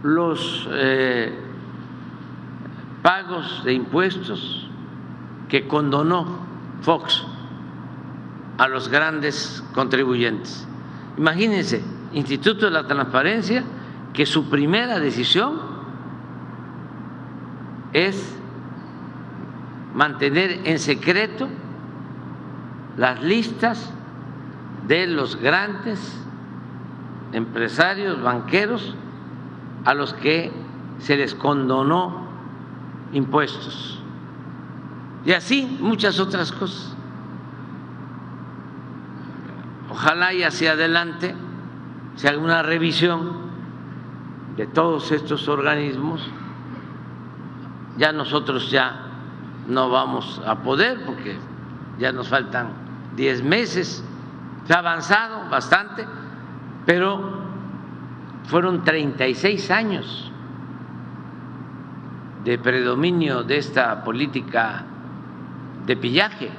los pagos de impuestos que condonó Fox a los grandes contribuyentes. Imagínense, Instituto de la Transparencia, que su primera decisión es mantener en secreto las listas de los grandes empresarios banqueros a los que se les condonó impuestos, y así muchas otras cosas. Ojalá y hacia adelante se haga una revisión de todos estos organismos. Ya nosotros ya no vamos a poder porque ya nos faltan 10 meses, se ha avanzado bastante, pero fueron 36 años de predominio de esta política de pillaje.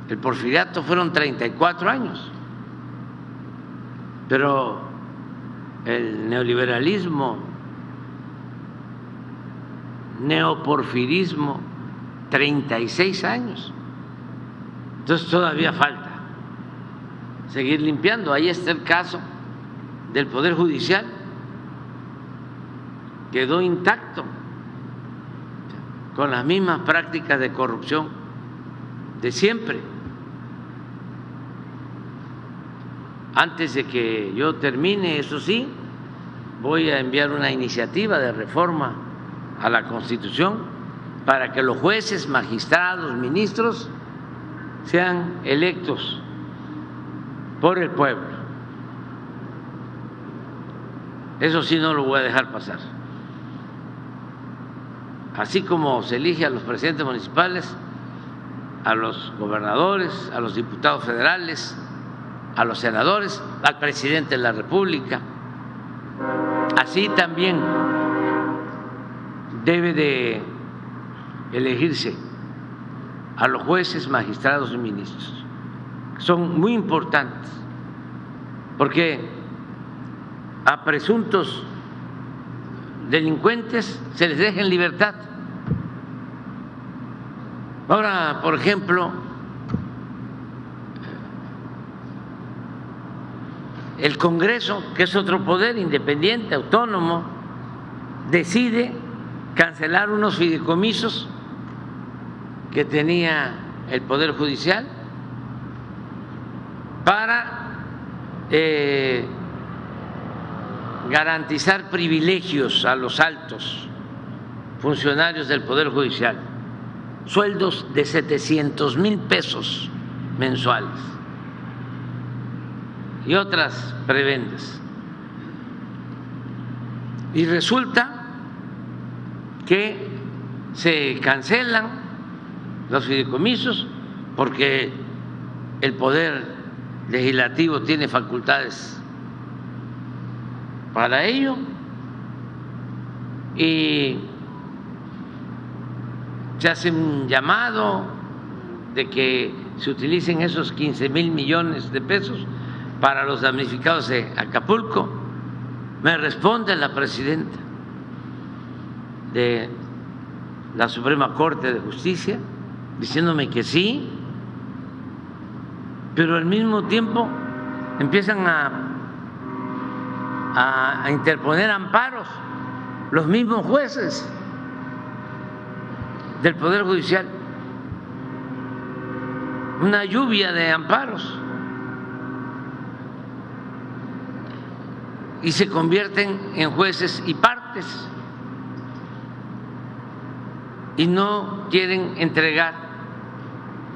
El porfiriato fueron 34 años, pero el neoliberalismo, neoporfirismo, 36 años. Entonces todavía falta seguir limpiando. Ahí está el caso del Poder Judicial, quedó intacto con las mismas prácticas de corrupción de siempre. Antes de que yo termine, eso sí, voy a enviar una iniciativa de reforma a la Constitución para que los jueces, magistrados, ministros sean electos por el pueblo. Eso sí no lo voy a dejar pasar. Así como se elige a los presidentes municipales, a los gobernadores, a los diputados federales, a los senadores, al presidente de la República, así también debe de elegirse a los jueces, magistrados y ministros. Son muy importantes porque a presuntos delincuentes se les deja en libertad. Ahora, por ejemplo, el Congreso, que es otro poder independiente, autónomo, decide cancelar unos fideicomisos que tenía el Poder Judicial para garantizar privilegios a los altos funcionarios del Poder Judicial, sueldos de 700,000 pesos mensuales y otras prebendas. Y resulta que se cancelan los fideicomisos porque el Poder Legislativo tiene facultades para ello, y se hace un llamado de que se utilicen esos 15,000 millones de pesos para los damnificados de Acapulco. Me responde la presidenta de la Suprema Corte de Justicia diciéndome que sí, pero al mismo tiempo empiezan a interponer amparos los mismos jueces del Poder Judicial, una lluvia de amparos, y se convierten en jueces y partes y no quieren entregar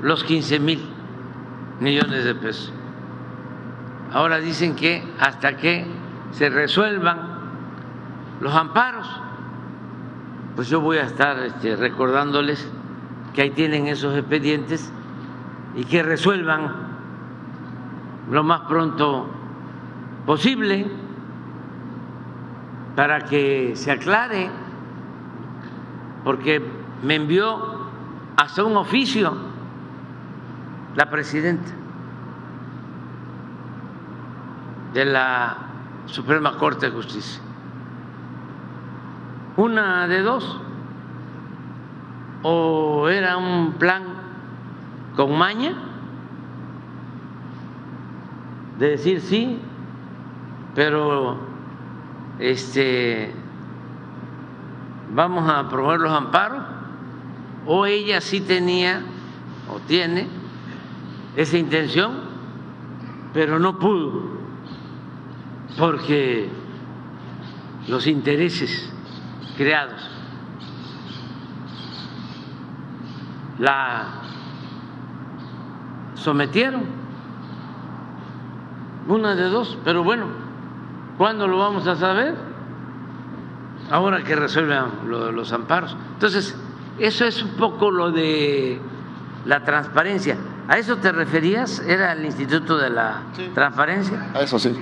los 15,000 millones de pesos. Ahora dicen que hasta que se resuelvan los amparos, pues yo voy a estar recordándoles que ahí tienen esos expedientes y que resuelvan lo más pronto posible para que se aclare, porque me envió hasta un oficio la presidenta de la Suprema Corte de Justicia. Una de dos, o era un plan con maña de decir sí, pero vamos a promover los amparos, o ella sí tenía o tiene esa intención, pero no pudo porque los intereses creados la sometieron. Una de dos, pero bueno, ¿cuándo lo vamos a saber? Ahora que resuelvan los amparos. Entonces, eso es un poco lo de la transparencia. ¿A eso te referías? ¿Era el Instituto de la Transparencia? A eso sí.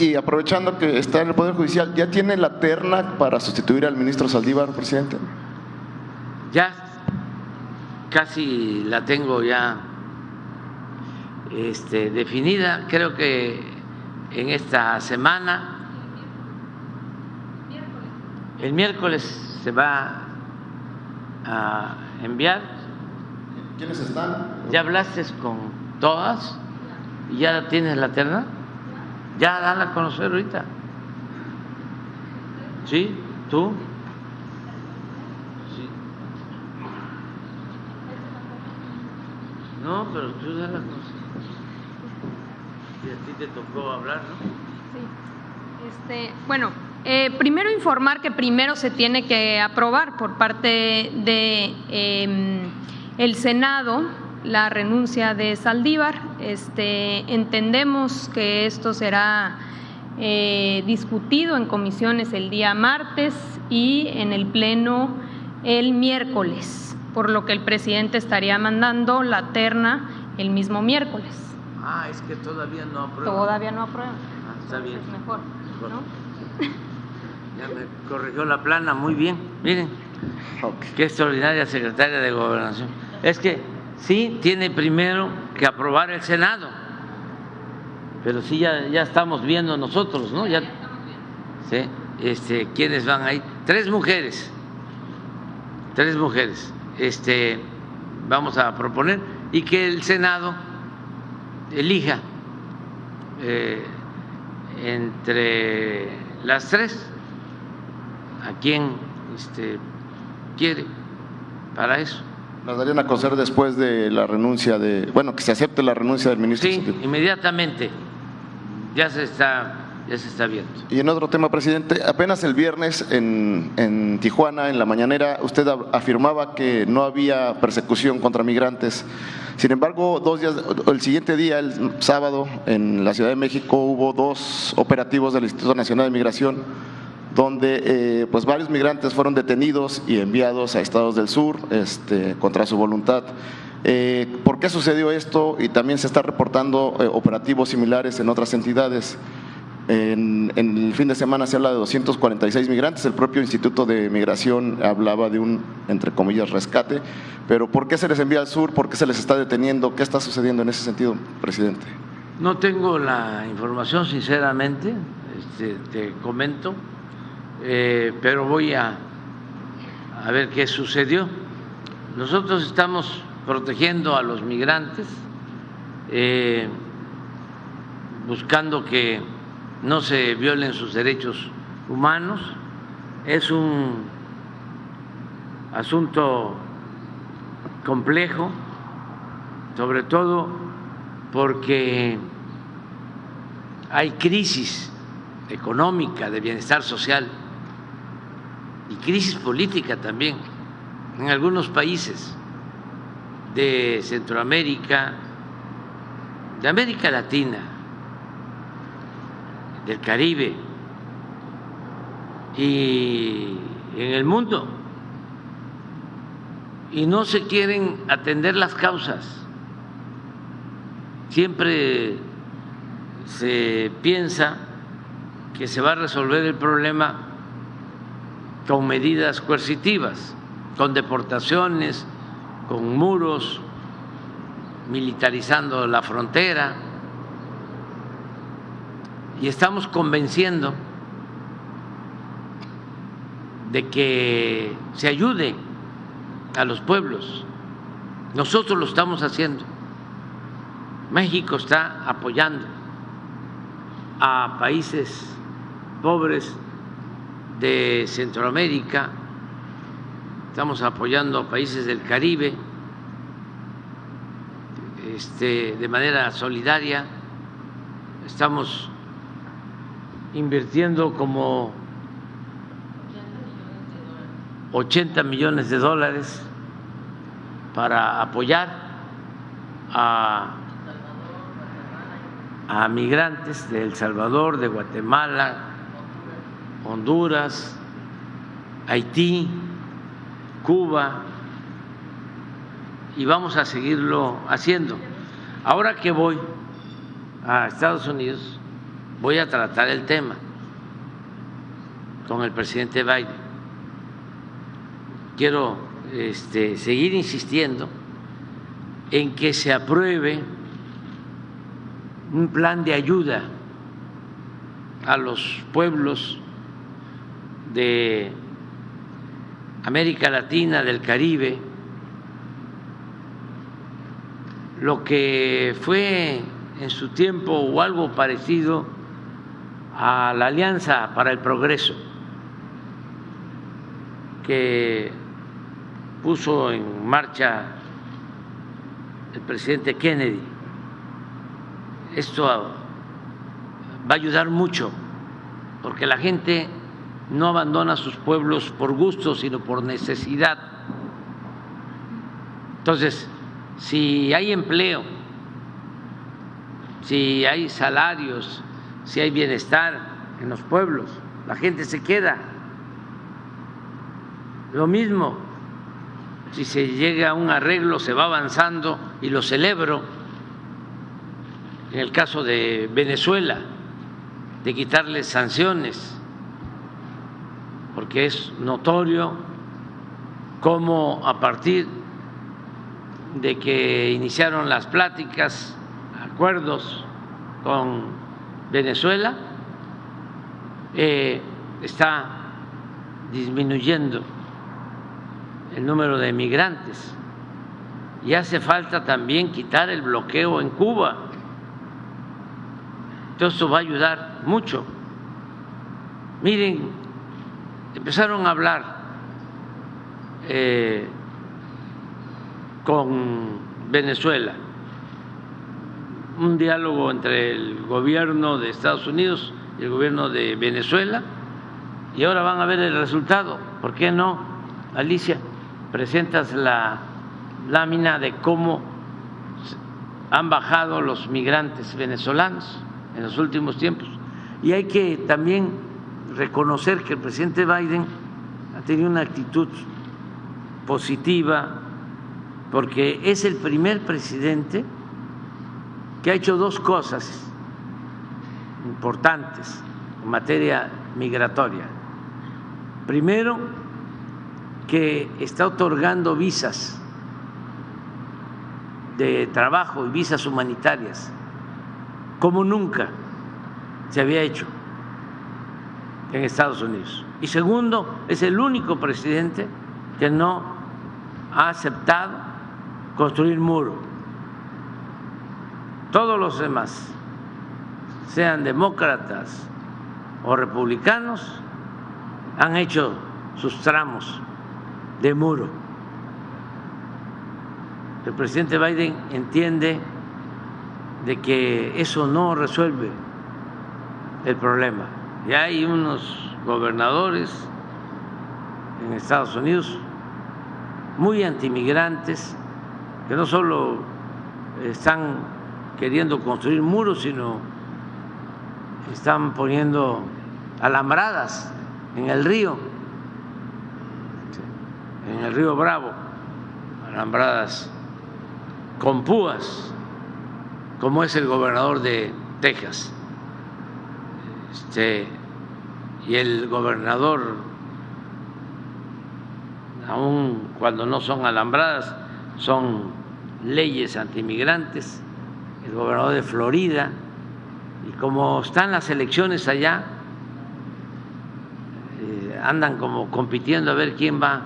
Y aprovechando que está en el Poder Judicial, ¿ya tiene la terna para sustituir al ministro Saldívar, presidente? Ya casi la tengo ya definida. Creo que en esta semana, el miércoles se va a enviar. ¿Quiénes están? ¿Ya hablaste con todas? ¿Y ya tienes la terna? Ya dala a conocer ahorita. ¿Sí? ¿Tú? Sí. No, pero tú dala a conocer. Y a ti te tocó hablar, ¿no? Sí. Bueno, primero informar que primero se tiene que aprobar por parte de el Senado la renuncia de Saldívar. Entendemos que esto será discutido en comisiones el día martes y en el Pleno el miércoles, por lo que el presidente estaría mandando la terna el mismo miércoles. Ah, es que todavía no aprueba. Todavía no aprueba. Ah, está bien. Es mejor, ¿no? Ya me corrigió la plana, muy bien. Miren, qué extraordinaria secretaria de Gobernación. Es que sí tiene primero que aprobar el Senado, pero sí ya estamos viendo nosotros, ¿no? Ya, sí, ¿quiénes van ahí? Tres mujeres, vamos a proponer y que el Senado elija entre las tres a quién quiere para eso. Las darían a conocer después de la renuncia que se acepte la renuncia del ministro. Sí, inmediatamente ya se está viendo. Y en otro tema, presidente, apenas el viernes en Tijuana, en la mañanera, usted afirmaba que no había persecución contra migrantes. Sin embargo, el siguiente día, el sábado, en la Ciudad de México, hubo 2 operativos del Instituto Nacional de Migración, donde pues varios migrantes fueron detenidos y enviados a estados del sur contra su voluntad. ¿Por qué sucedió esto? Y también se está reportando operativos similares en otras entidades. En el fin de semana se habla de 246 migrantes. El propio Instituto de Migración hablaba de un, entre comillas, rescate. Pero ¿por qué se les envía al sur? ¿Por qué se les está deteniendo? ¿Qué está sucediendo en ese sentido, presidente? No tengo la información, sinceramente, te comento, pero voy a ver qué sucedió. Nosotros estamos protegiendo a los migrantes, buscando que no se violen sus derechos humanos. Es un asunto complejo, sobre todo porque hay crisis económica, de bienestar social y crisis política también en algunos países de Centroamérica, de América Latina, del Caribe y en el mundo, y no se quieren atender las causas. Siempre se piensa que se va a resolver el problema con medidas coercitivas, con deportaciones, con muros, militarizando la frontera. y estamos convenciendo de que se ayude a los pueblos. Nosotros lo estamos haciendo. México está apoyando a países pobres de Centroamérica, estamos apoyando a países del Caribe de manera solidaria, estamos invirtiendo como 80 millones de dólares para apoyar a migrantes de El Salvador, de Guatemala, Honduras, Haití, Cuba, y vamos a seguirlo haciendo. Ahora que voy a Estados Unidos, voy a tratar el tema con el presidente Biden. Quiero seguir insistiendo en que se apruebe un plan de ayuda a los pueblos de América Latina, del Caribe, lo que fue en su tiempo o algo parecido a la Alianza para el Progreso que puso en marcha el presidente Kennedy. Esto va a ayudar mucho, porque la gente no abandona sus pueblos por gusto, sino por necesidad. Entonces, si hay empleo, si hay salarios, si hay bienestar en los pueblos, la gente se queda. Lo mismo, si se llega a un arreglo, se va avanzando y lo celebro. En el caso de Venezuela, de quitarles sanciones, porque es notorio cómo a partir de que iniciaron las pláticas, acuerdos con Venezuela, está disminuyendo el número de migrantes y hace falta también quitar el bloqueo en Cuba. Entonces esto va a ayudar mucho. Miren, empezaron a hablar con Venezuela, un diálogo entre el gobierno de Estados Unidos y el gobierno de Venezuela, y ahora van a ver el resultado. ¿Por qué no, Alicia, presentas la lámina de cómo han bajado los migrantes venezolanos en los últimos tiempos? Y hay que también reconocer que el presidente Biden ha tenido una actitud positiva, porque es el primer presidente que ha hecho dos cosas importantes en materia migratoria. Primero, que está otorgando visas de trabajo y visas humanitarias como nunca se había hecho en Estados Unidos. Y segundo, es el único presidente que no ha aceptado construir muro. Todos los demás, sean demócratas o republicanos, han hecho sus tramos de muro. El presidente Biden entiende de que eso no resuelve el problema. Y hay unos gobernadores en Estados Unidos muy antimigrantes que no solo están queriendo construir muros, sino están poniendo alambradas en el río Bravo, alambradas con púas, como es el gobernador de Texas. Y el gobernador, aun cuando no son alambradas, son leyes antimigrantes, el gobernador de Florida y como están las elecciones allá, andan como compitiendo a ver quién va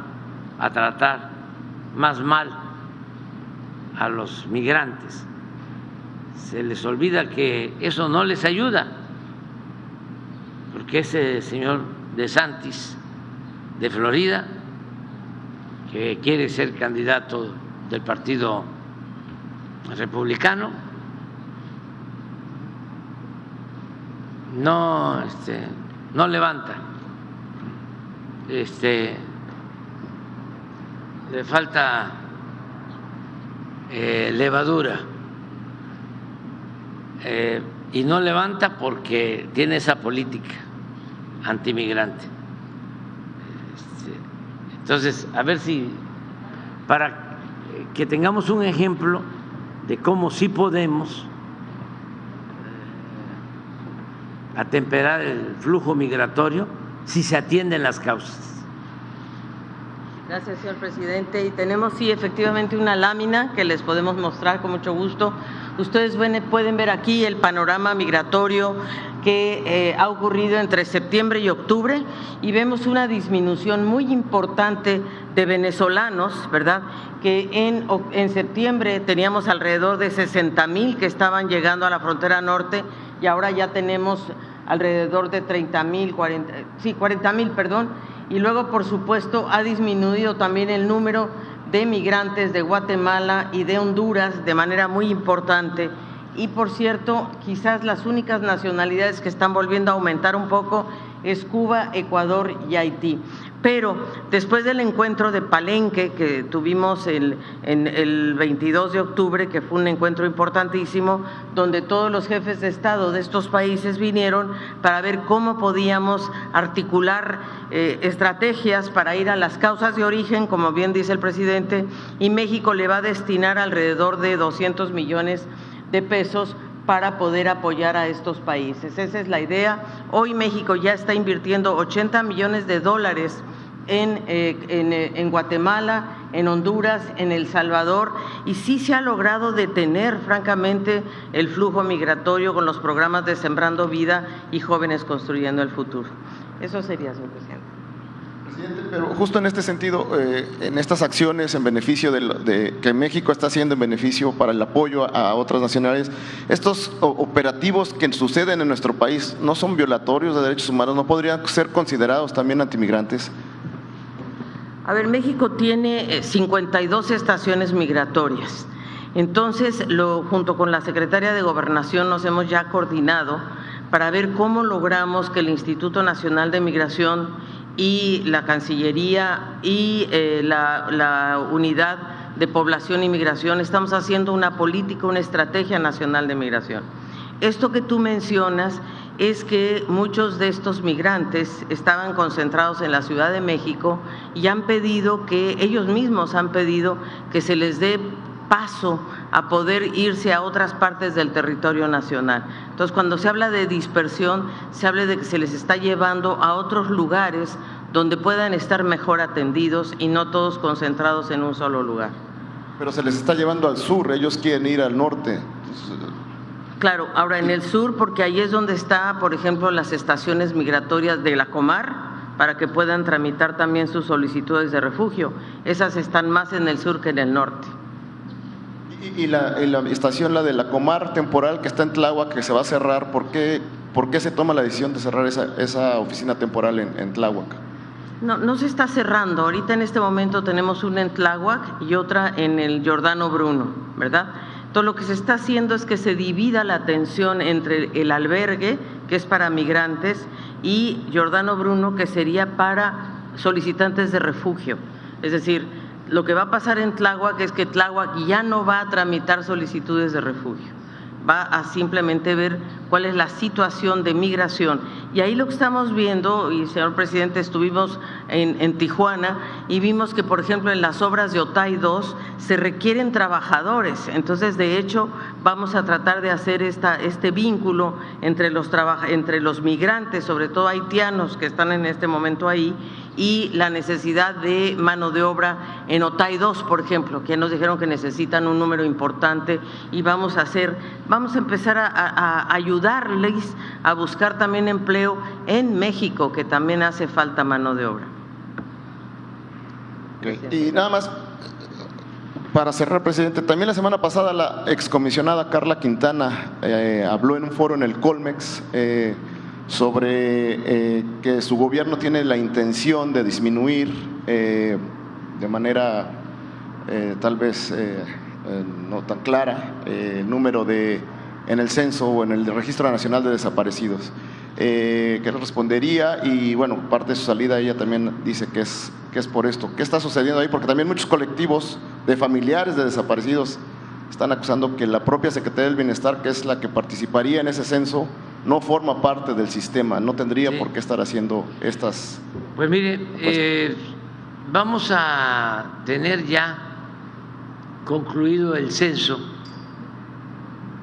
a tratar más mal a los migrantes. Se les olvida que eso no les ayuda, porque ese señor DeSantis de Florida, que quiere ser candidato del Partido Republicano, no levanta, le falta levadura, y no levanta porque tiene esa política antimigrante. Entonces, a ver si, para que tengamos un ejemplo de cómo sí podemos atemperar el flujo migratorio si se atienden las causas. Gracias, señor presidente. Y tenemos, sí, efectivamente una lámina que les podemos mostrar con mucho gusto. Ustedes pueden ver aquí el panorama migratorio que ha ocurrido entre septiembre y octubre, y vemos una disminución muy importante de venezolanos, ¿verdad? Que en septiembre teníamos alrededor de 60,000 que estaban llegando a la frontera norte, y ahora ya tenemos alrededor de 40,000, perdón. Y luego, por supuesto, ha disminuido también el número de migrantes de Guatemala y de Honduras de manera muy importante. Y, por cierto, quizás las únicas nacionalidades que están volviendo a aumentar un poco es Cuba, Ecuador y Haití. Pero después del encuentro de Palenque que tuvimos en el 22 de octubre, que fue un encuentro importantísimo, donde todos los jefes de Estado de estos países vinieron para ver cómo podíamos articular estrategias para ir a las causas de origen, como bien dice el presidente, y México le va a destinar alrededor de 200 millones de pesos para poder apoyar a estos países. Esa es la idea. Hoy México ya está invirtiendo 80 millones de dólares en Guatemala, en Honduras, en El Salvador, y sí se ha logrado detener, francamente, el flujo migratorio con los programas de Sembrando Vida y Jóvenes Construyendo el Futuro. Eso sería, señor presidente. Presidente, pero justo en este sentido, en estas acciones en beneficio que México está haciendo en beneficio para el apoyo a otras nacionalidades, estos operativos que suceden en nuestro país no son violatorios de derechos humanos, ¿no podrían ser considerados también antimigrantes? A ver, México tiene 52 estaciones migratorias. Entonces, junto con la Secretaría de Gobernación nos hemos ya coordinado para ver cómo logramos que el Instituto Nacional de Migración y la Cancillería y la Unidad de Población y Migración estamos haciendo una política, una estrategia nacional de migración. Esto que tú mencionas es que muchos de estos migrantes estaban concentrados en la Ciudad de México y ellos mismos han pedido que se les dé paso a poder irse a otras partes del territorio nacional. Entonces, cuando se habla de dispersión, se habla de que se les está llevando a otros lugares donde puedan estar mejor atendidos y no todos concentrados en un solo lugar. Pero se les está llevando al sur, ellos quieren ir al norte. Claro, ahora en el sur, porque ahí es donde está, por ejemplo, las estaciones migratorias de la Comar, para que puedan tramitar también sus solicitudes de refugio. Esas están más en el sur que en el norte. Y la estación, la de la Comar temporal que está en Tláhuac, que se va a cerrar, ¿por qué se toma la decisión de cerrar esa oficina temporal en Tláhuac? No se está cerrando. Ahorita en este momento tenemos una en Tláhuac y otra en el Giordano Bruno, ¿verdad? Entonces, lo que se está haciendo es que se divida la atención entre el albergue, que es para migrantes, y Giordano Bruno, que sería para solicitantes de refugio. Es decir, lo que va a pasar en Tláhuac es que Tláhuac ya no va a tramitar solicitudes de refugio, va a simplemente ver cuál es la situación de migración. Y ahí lo que estamos viendo, y señor presidente, estuvimos en Tijuana y vimos que, por ejemplo, en las obras de Otay 2 se requieren trabajadores. Entonces, de hecho, vamos a tratar de hacer este vínculo entre los migrantes, sobre todo haitianos que están en este momento ahí, y la necesidad de mano de obra en Otay 2, por ejemplo, que nos dijeron que necesitan un número importante, y vamos a empezar a ayudar ayudarles a buscar también empleo en México, que también hace falta mano de obra. Okay. Y nada más, para cerrar, presidente, también la semana pasada la excomisionada Carla Quintana habló en un foro en el Colmex sobre que su gobierno tiene la intención de disminuir de manera tal vez no tan clara el número en el censo o en el Registro Nacional de Desaparecidos. ¿Qué le respondería? Y bueno, parte de su salida ella también dice que es por esto. ¿Qué está sucediendo ahí? Porque también muchos colectivos de familiares de desaparecidos están acusando que la propia Secretaría del Bienestar, que es la que participaría en ese censo, no forma parte del sistema, no tendría por qué estar haciendo estas… Pues mire, vamos a tener ya concluido el censo.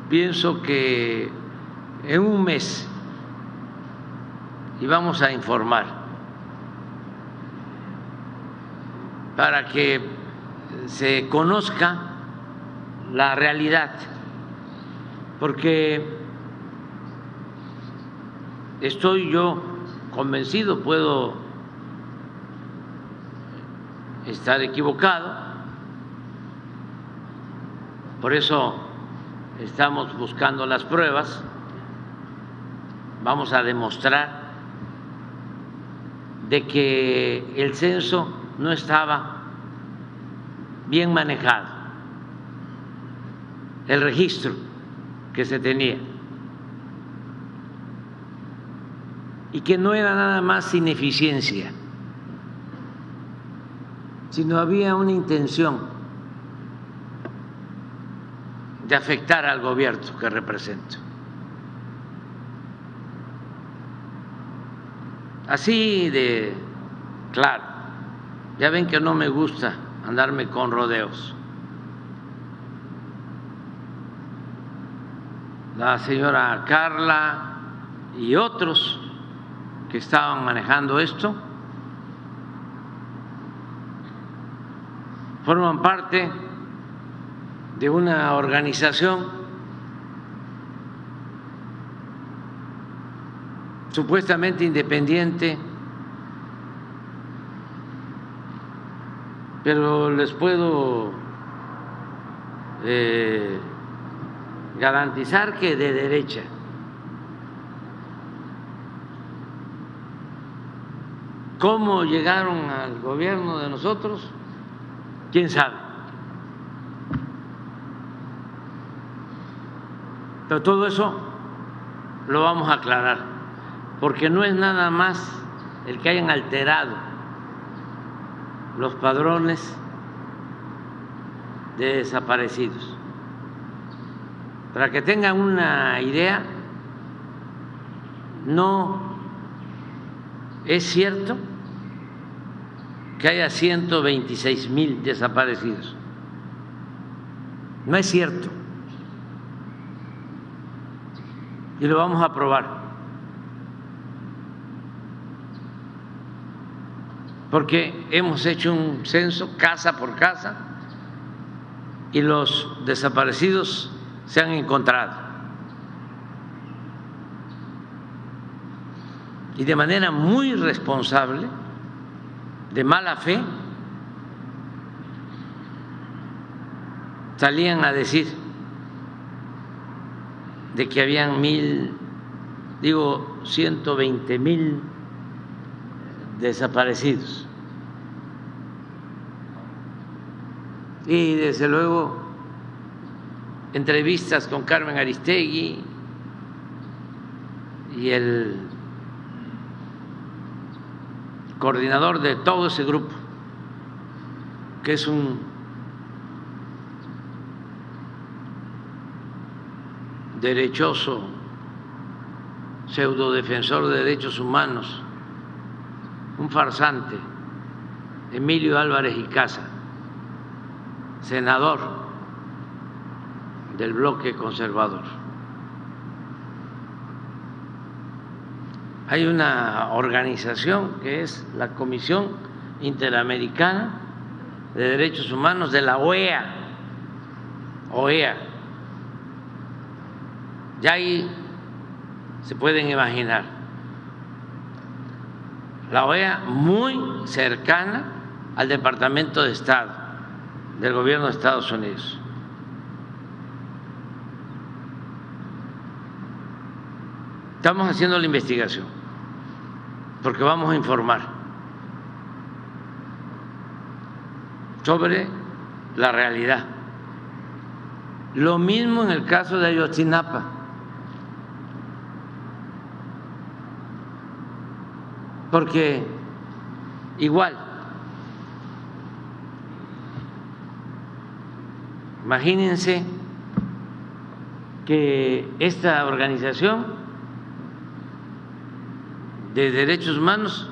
Pienso que en un mes, y vamos a informar para que se conozca la realidad, porque estoy yo convencido, puedo estar equivocado, por eso estamos buscando las pruebas, vamos a demostrar de que el censo no estaba bien manejado, el registro que se tenía, y que no era nada más ineficiencia, sino había una intención de afectar al gobierno que represento. Así de claro, ya ven que no me gusta andarme con rodeos. La señora Carla y otros que estaban manejando esto forman parte de una organización supuestamente independiente, pero les puedo garantizar que de derecha. ¿Cómo llegaron al gobierno de nosotros? ¿Quién sabe? Pero todo eso lo vamos a aclarar, porque no es nada más el que hayan alterado los padrones de desaparecidos. Para que tengan una idea, no es cierto que haya 126,000 desaparecidos. No es cierto. Y lo vamos a probar. Porque hemos hecho un censo casa por casa y los desaparecidos se han encontrado. Y de manera muy responsable, de mala fe, salían a decir de que habían 120,000 desaparecidos. Y desde luego entrevistas con Carmen Aristegui y el coordinador de todo ese grupo, que es un derechoso, pseudodefensor de derechos humanos, un farsante, Emilio Álvarez y Casa, senador del bloque conservador. Hay una organización que es la Comisión Interamericana de Derechos Humanos de la OEA. Ya hay se pueden imaginar. La OEA muy cercana al Departamento de Estado del gobierno de Estados Unidos. Estamos haciendo la investigación porque vamos a informar sobre la realidad. Lo mismo en el caso de Ayotzinapa. Porque igual, imagínense que esta organización de derechos humanos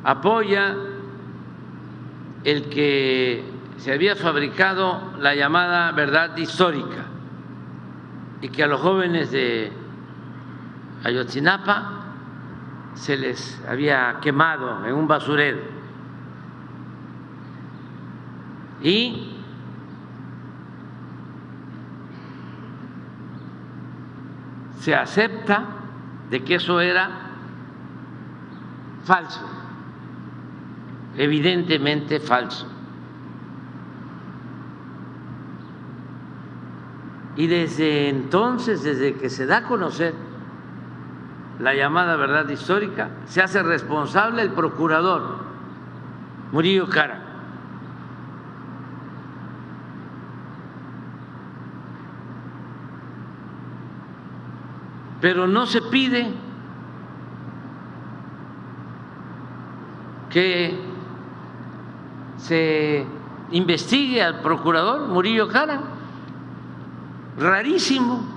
apoya el que se había fabricado la llamada verdad histórica y que a los jóvenes de Ayotzinapa se les había quemado en un basurero y se acepta de que eso era falso, evidentemente falso. Y desde entonces, desde que se da a conocer la llamada verdad histórica, se hace responsable el procurador Murillo Karam. Pero no se pide que se investigue al procurador Murillo Karam. Rarísimo.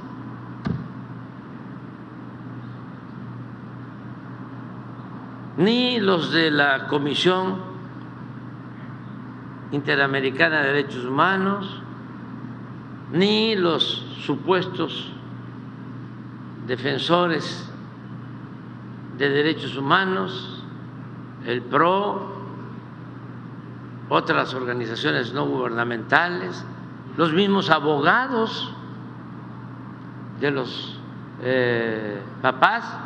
Ni los de la Comisión Interamericana de Derechos Humanos, ni los supuestos defensores de derechos humanos, el PRO, otras organizaciones no gubernamentales, los mismos abogados de los papás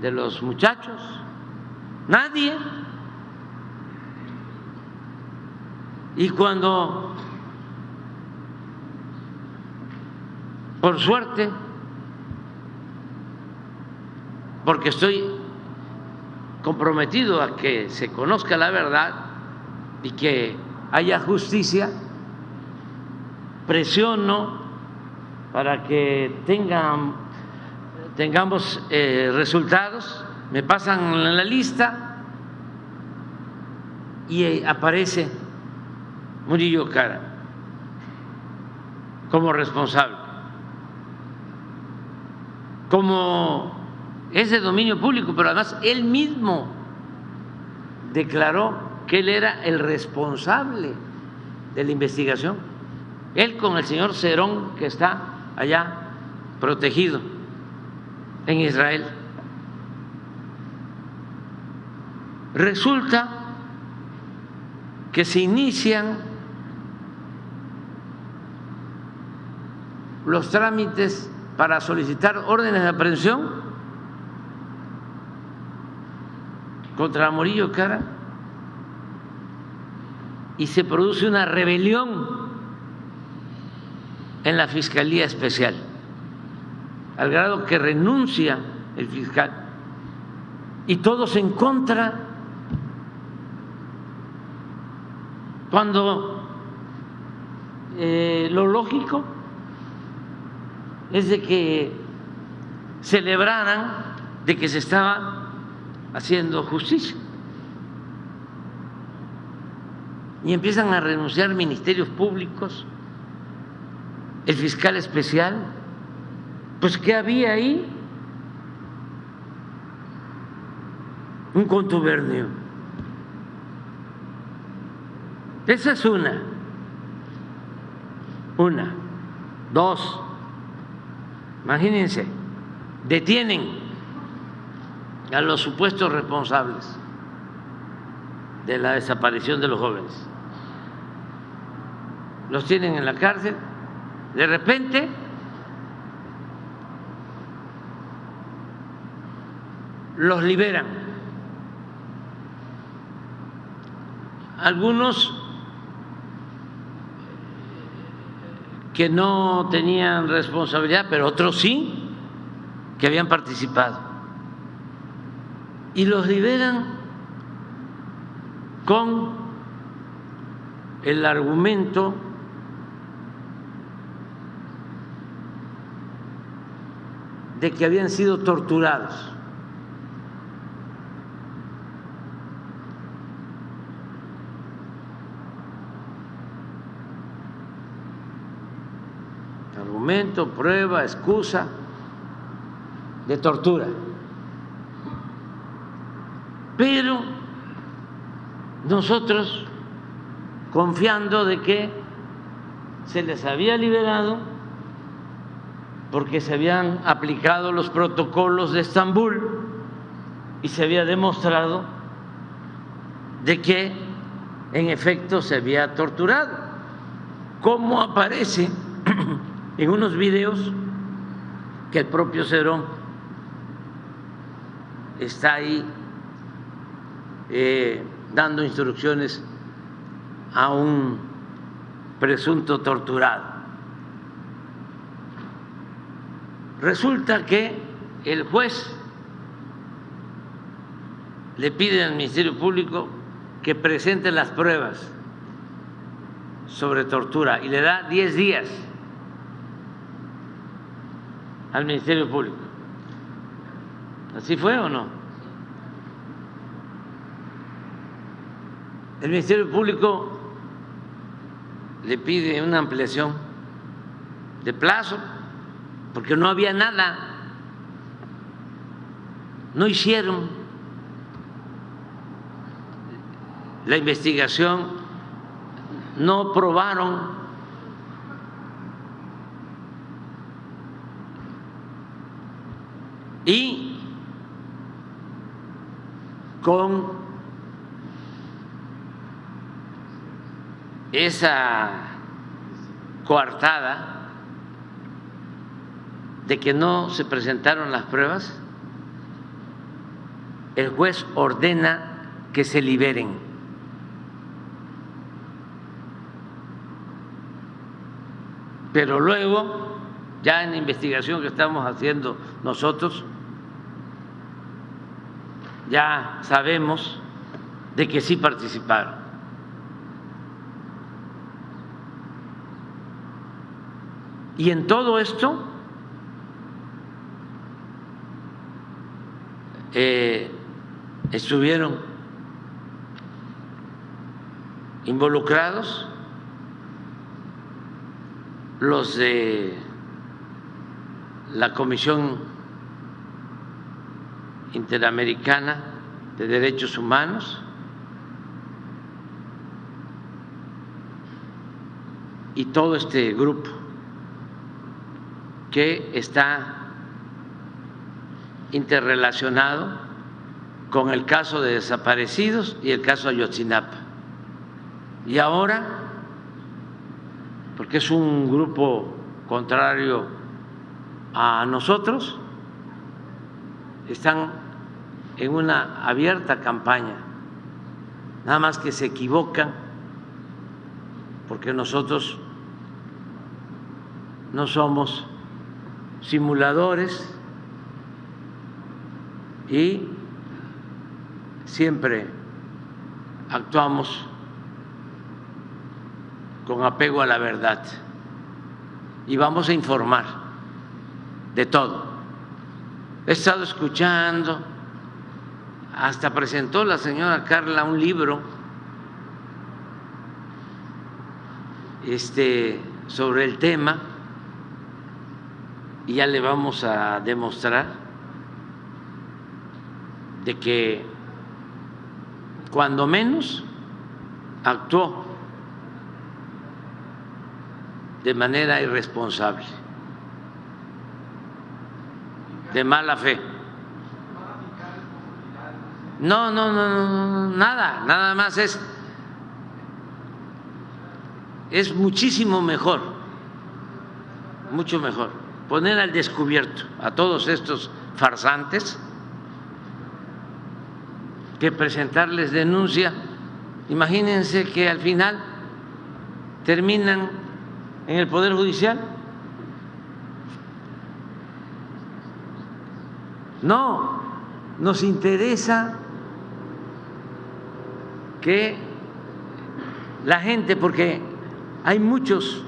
de los muchachos, nadie. Y cuando, por suerte, porque estoy comprometido a que se conozca la verdad y que haya justicia, presiono para que tengamos resultados, me pasan la lista y aparece Murillo Karam como responsable. Como es de dominio público, pero además él mismo declaró que él era el responsable de la investigación. Él con el señor Cerón, que está allá protegido en Israel. Resulta que se inician los trámites para solicitar órdenes de aprehensión contra Murillo Karam y se produce una rebelión en la Fiscalía Especial, al grado que renuncia el fiscal y todos en contra, cuando lo lógico es de que celebraran de que se estaba haciendo justicia. Y empiezan a renunciar ministerios públicos, el fiscal especial. Pues ¿qué había ahí? Un contubernio. Esa es una. Dos, imagínense, detienen a los supuestos responsables de la desaparición de los jóvenes. Los tienen en la cárcel, de repente los liberan. Algunos que no tenían responsabilidad, pero otros sí, que habían participado. Y los liberan con el argumento de que habían sido torturados. Argumento, prueba, excusa de tortura. Pero nosotros, confiando de que se les había liberado porque se habían aplicado los protocolos de Estambul y se había demostrado de que en efecto se había torturado, como aparece en unos videos que el propio Cerón está ahí dando instrucciones a un presunto torturado. Resulta que el juez le pide al Ministerio Público que presente las pruebas sobre tortura y le da 10 días al Ministerio Público. ¿Así fue o no? El Ministerio Público le pide una ampliación de plazo porque no había nada, no hicieron la investigación, no probaron y con esa coartada de que no se presentaron las pruebas, el juez ordena que se liberen. Pero luego, ya en la investigación que estamos haciendo nosotros, ya sabemos de que sí participaron. Y en todo esto estuvieron involucrados los de la Comisión Interamericana de Derechos Humanos y todo este grupo que está interrelacionado con el caso de desaparecidos y el caso Ayotzinapa. Y ahora, porque es un grupo contrario a nosotros, están en una abierta campaña, nada más que se equivocan, porque nosotros no somos simuladores y siempre actuamos con apego a la verdad y vamos a informar de todo. He estado escuchando, hasta presentó la señora Carla un libro sobre el tema y ya le vamos a demostrar de que cuando menos actuó de manera irresponsable, de mala fe. No, nada más es muchísimo mejor, mucho mejor poner al descubierto a todos estos farsantes que presentarles denuncia. Imagínense que al final terminan en el Poder Judicial. No, nos interesa que la gente, porque hay muchos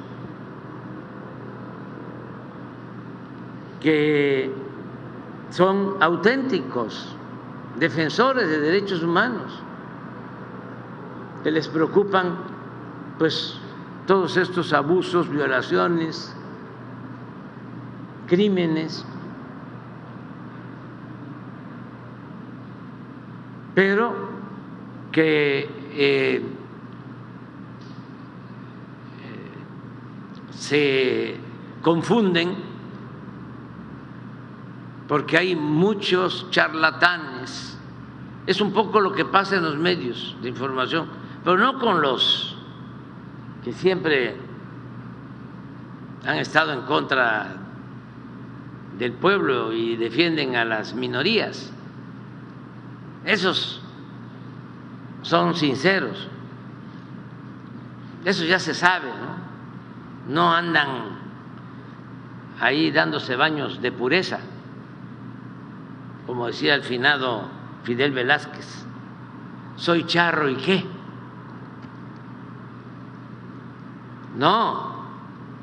que son auténticos defensores de derechos humanos, que les preocupan pues todos estos abusos, violaciones, crímenes, pero que se confunden porque hay muchos charlatanes. Es un poco lo que pasa en los medios de información, pero no con los que siempre han estado en contra del pueblo y defienden a las minorías. Esos son sinceros, eso ya se sabe, ¿no? No andan ahí dándose baños de pureza, como decía el finado Fidel Velázquez, soy charro y qué. No,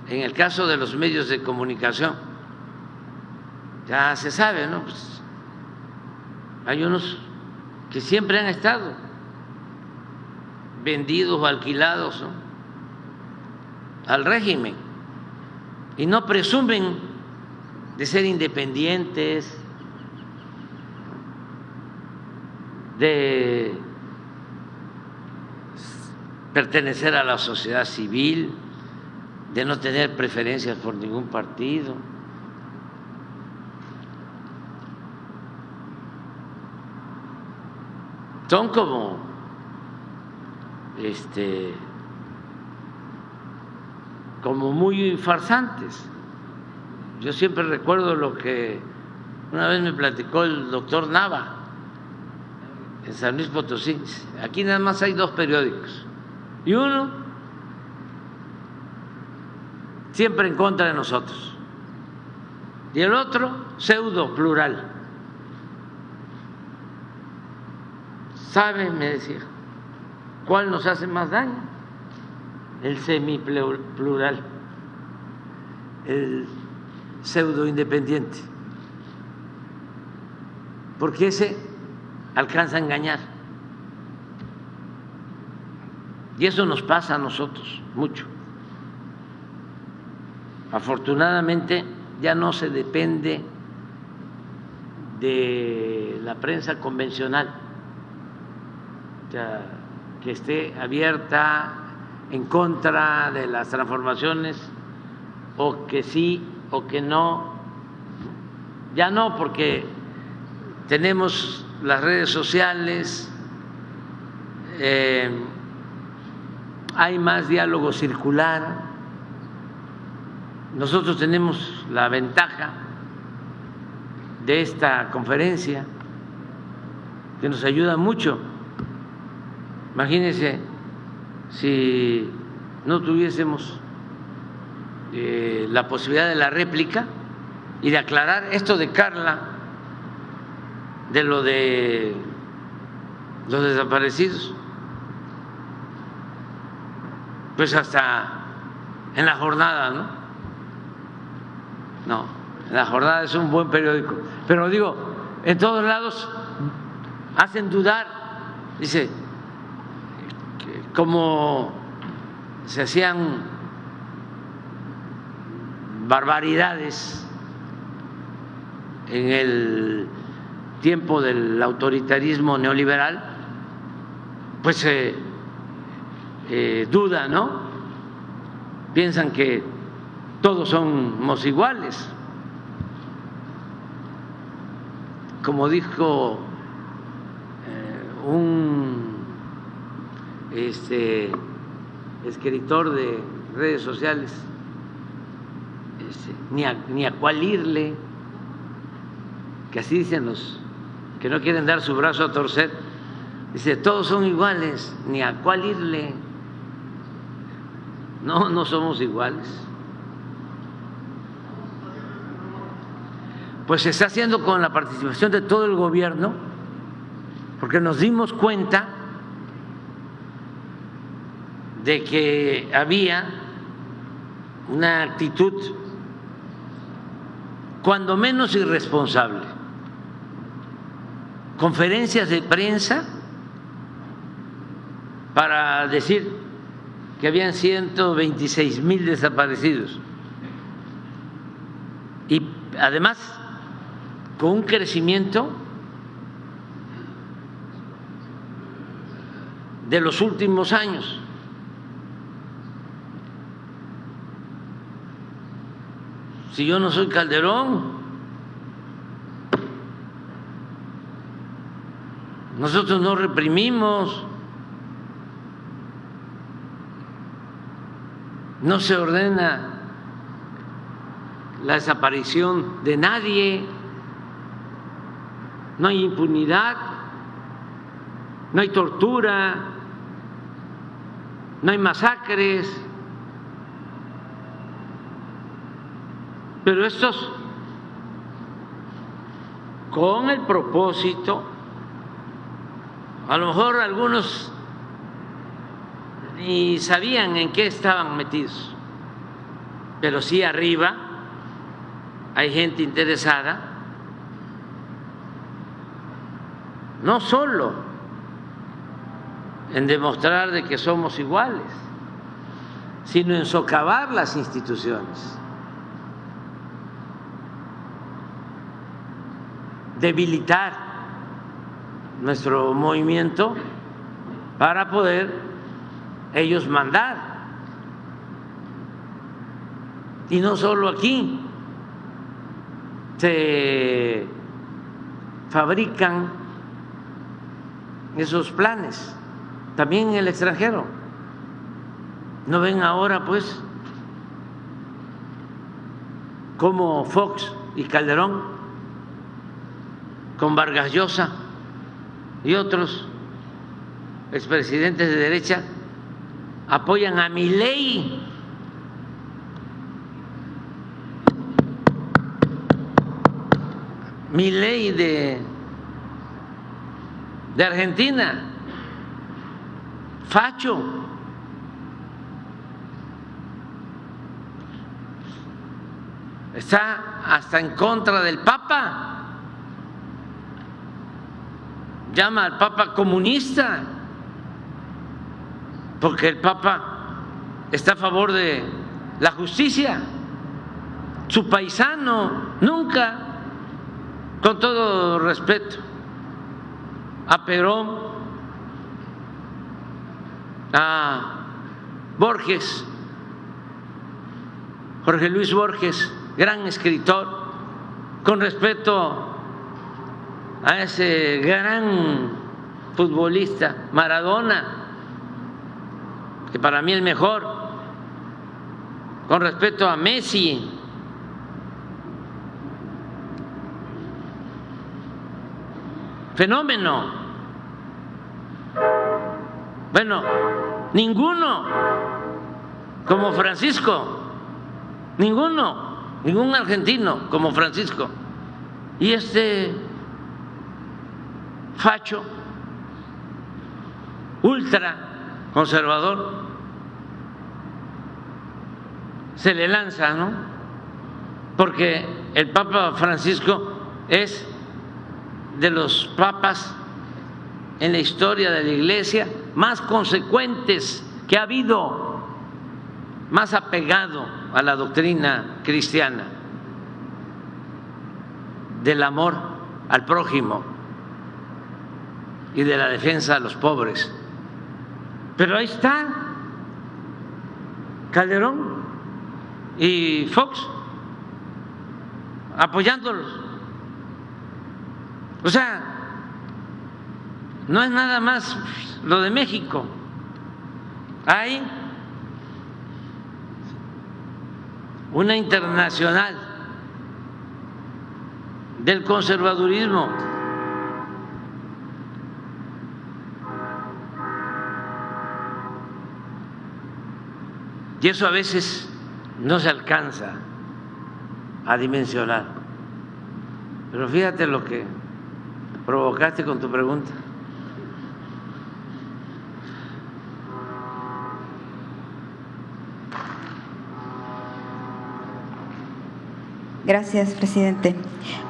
en el caso de los medios de comunicación ya se sabe, ¿no? Pues hay unos que siempre han estado vendidos o alquilados, ¿no?, al régimen y no presumen de ser independientes, de pertenecer a la sociedad civil, de no tener preferencias por ningún partido. Son como muy farsantes. Yo siempre recuerdo lo que una vez me platicó el doctor Nava en San Luis Potosí. Aquí nada más hay 2 periódicos y uno siempre en contra de nosotros y el otro pseudo plural. ¿Sabe? Me decía, ¿cuál nos hace más daño? El semiplural, el pseudo independiente, porque ese alcanza a engañar. Y eso nos pasa a nosotros mucho. Afortunadamente ya no se depende de la prensa convencional, o sea, que esté abierta en contra de las transformaciones, o que sí o que no. Ya no, porque tenemos las redes sociales, hay más diálogo circular. Nosotros tenemos la ventaja de esta conferencia que nos ayuda mucho. Imagínense si no tuviésemos la posibilidad de la réplica y de aclarar esto de Carla, de lo de los desaparecidos, pues hasta en La Jornada, ¿no? No, La Jornada es un buen periódico, pero digo, en todos lados hacen dudar, dice, como se hacían barbaridades en el tiempo del autoritarismo neoliberal, pues duda, ¿no? Piensan que todos somos iguales. Como dijo un escritor de redes sociales, ni a cuál irle, que así dicen los que no quieren dar su brazo a torcer, Dice, todos son iguales, ni a cuál irle. No, no somos iguales. Pues se está haciendo con la participación de todo el gobierno, porque nos dimos cuenta de que había una actitud cuando menos irresponsable. Conferencias de prensa para decir que habían 126,000 desaparecidos y además con un crecimiento de los últimos años. Si yo no soy Calderón, nosotros no reprimimos, no se ordena la desaparición de nadie, no hay impunidad, no hay tortura, no hay masacres. Pero estos, con el propósito, a lo mejor algunos ni sabían en qué estaban metidos, pero sí arriba hay gente interesada, no solo en demostrar de que somos iguales, sino en socavar las instituciones, debilitar nuestro movimiento para poder ellos mandar. Y no solo aquí, se fabrican esos planes, también en el extranjero. ¿No ven ahora pues cómo Fox y Calderón con Vargas Llosa y otros expresidentes de derecha apoyan a Milei? Milei de Argentina, facho. Está hasta en contra del Papa. Llama al Papa comunista, porque el Papa está a favor de la justicia. Su paisano, nunca, con todo respeto, a Perón, a Borges, Jorge Luis Borges, gran escritor, con respeto a ese gran futbolista Maradona, que para mí es el mejor, con respeto a Messi, fenómeno. Bueno, ninguno como Francisco, ningún argentino como Francisco. Y este facho, ultra conservador, se le lanza, ¿no? Porque el Papa Francisco es de los papas en la historia de la Iglesia más consecuentes que ha habido, más apegado a la doctrina cristiana del amor al prójimo y de la defensa de los pobres. Pero ahí está Calderón y Fox apoyándolos. O sea, no es nada más lo de México. Hay una internacional del conservadurismo Y eso a veces no se alcanza a dimensionar. Pero fíjate lo que provocaste con tu pregunta. Gracias, presidente.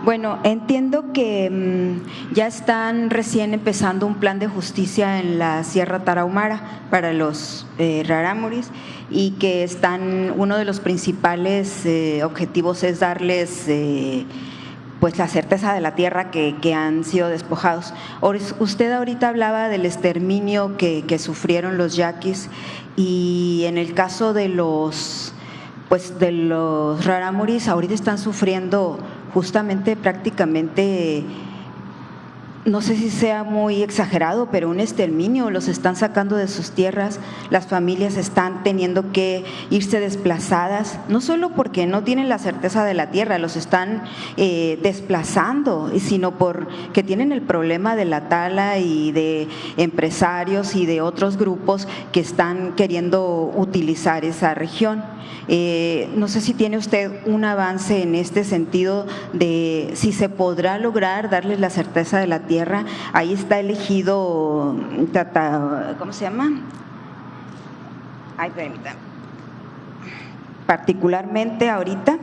Bueno, entiendo que ya están recién empezando un plan de justicia en la Sierra Tarahumara para los rarámuris y que uno de los principales objetivos es darles pues la certeza de la tierra que han sido despojados. Usted ahorita hablaba del exterminio que sufrieron los yaquis y en el caso de los rarámuris ahorita están sufriendo justamente prácticamente, no sé si sea muy exagerado, pero un exterminio, los están sacando de sus tierras, las familias están teniendo que irse desplazadas, no solo porque no tienen la certeza de la tierra, los están desplazando, sino porque tienen el problema de la tala y de empresarios y de otros grupos que están queriendo utilizar esa región. No sé si tiene usted un avance en este sentido de si se podrá lograr darles la certeza de la tierra. Ahí está elegido, ¿cómo se llama? Ay, permítame. Particularmente ahorita,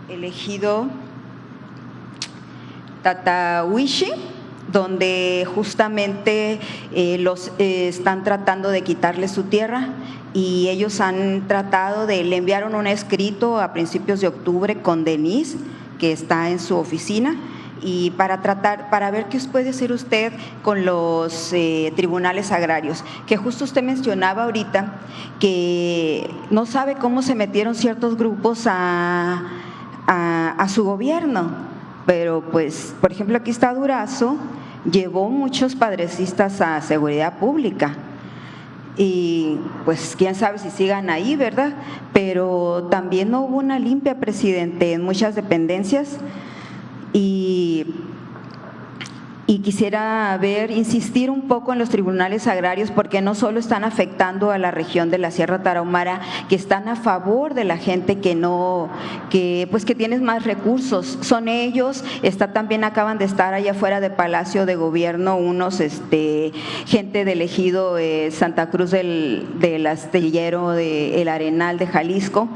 elegido Tatahuishi, donde justamente los están tratando de quitarle su tierra y ellos han tratado le enviaron un escrito a principios de octubre con Denise, que está en su oficina, y para ver qué puede hacer usted con los tribunales agrarios, que justo usted mencionaba ahorita que no sabe cómo se metieron ciertos grupos a su gobierno, pero pues, por ejemplo, aquí está Durazo, llevó muchos padrecistas a seguridad pública y pues quién sabe si sigan ahí, ¿verdad? Pero también no hubo una limpia, presidente, en muchas dependencias y quisiera insistir un poco en los tribunales agrarios porque no solo están afectando a la región de la Sierra Tarahumara, que están a favor de la gente que tiene más recursos, son ellos, también acaban de estar allá afuera de Palacio de Gobierno unos gente del ejido Santa Cruz del Astillero del Arenal de Jalisco,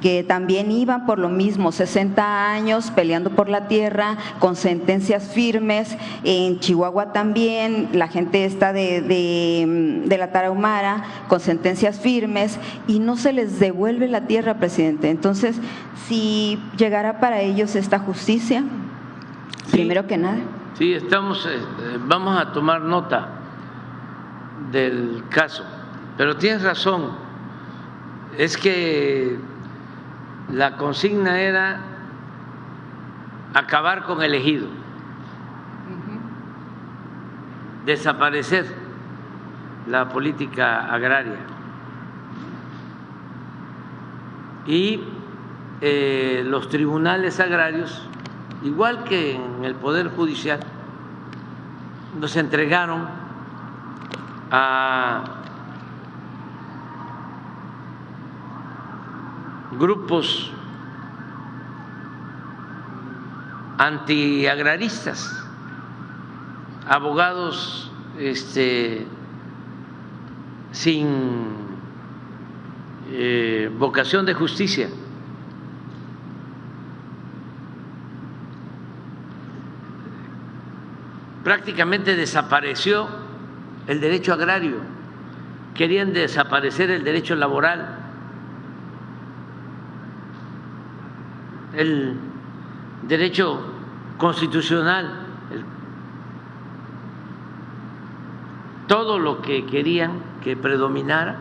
que también iban por lo mismo, 60 años peleando por la tierra, con sentencias firmes. En Chihuahua también, la gente está de la Tarahumara con sentencias firmes y no se les devuelve la tierra, presidente. Entonces, si llegará para ellos esta justicia, sí, primero que nada. Sí, vamos a tomar nota del caso, pero tienes razón, es que la consigna era acabar con el ejido, desaparecer la política agraria y los tribunales agrarios, igual que en el Poder Judicial, nos entregaron a grupos antiagraristas, abogados sin vocación de justicia. Prácticamente desapareció el derecho agrario, querían desaparecer el derecho laboral, el derecho constitucional, todo lo que querían que predominara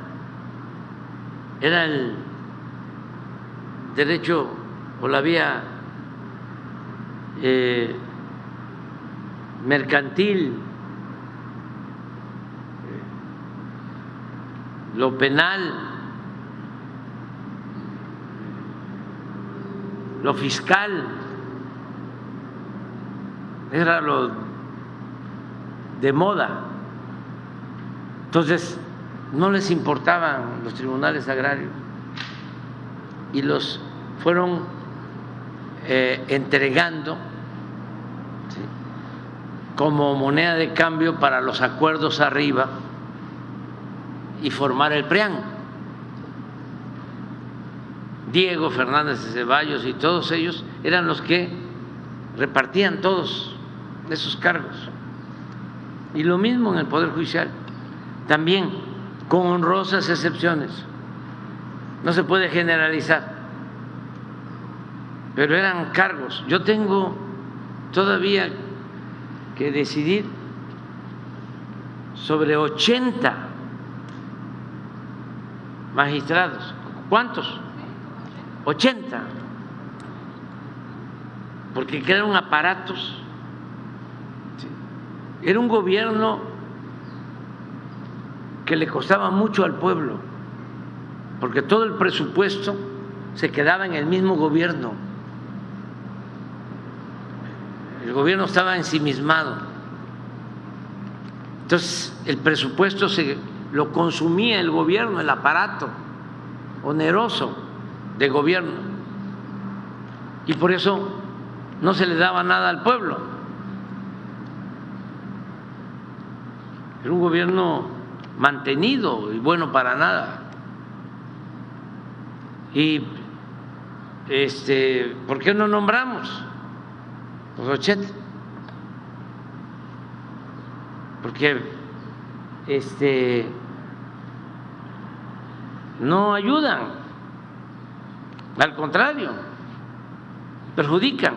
era el derecho o la vía mercantil, lo penal, lo fiscal, era lo de moda. Entonces, no les importaban los tribunales agrarios y los fueron entregando, ¿sí?, como moneda de cambio para los acuerdos arriba y formar el PRIAN. Diego Fernández de Ceballos y todos ellos eran los que repartían todos esos cargos. Y lo mismo en el Poder Judicial, también con honrosas excepciones. No se puede generalizar, pero eran cargos. Yo tengo todavía que decidir sobre 80 magistrados. ¿Cuántos? 80. Porque crearon aparatos. Era un gobierno que le costaba mucho al pueblo, porque todo el presupuesto se quedaba en el mismo gobierno. El gobierno estaba ensimismado. Entonces, el presupuesto lo consumía el gobierno, el aparato oneroso de gobierno. Y por eso no se le daba nada al pueblo. Era un gobierno mantenido y bueno para nada. Y ¿por qué no nombramos los 80? Porque no ayudan, al contrario, perjudican.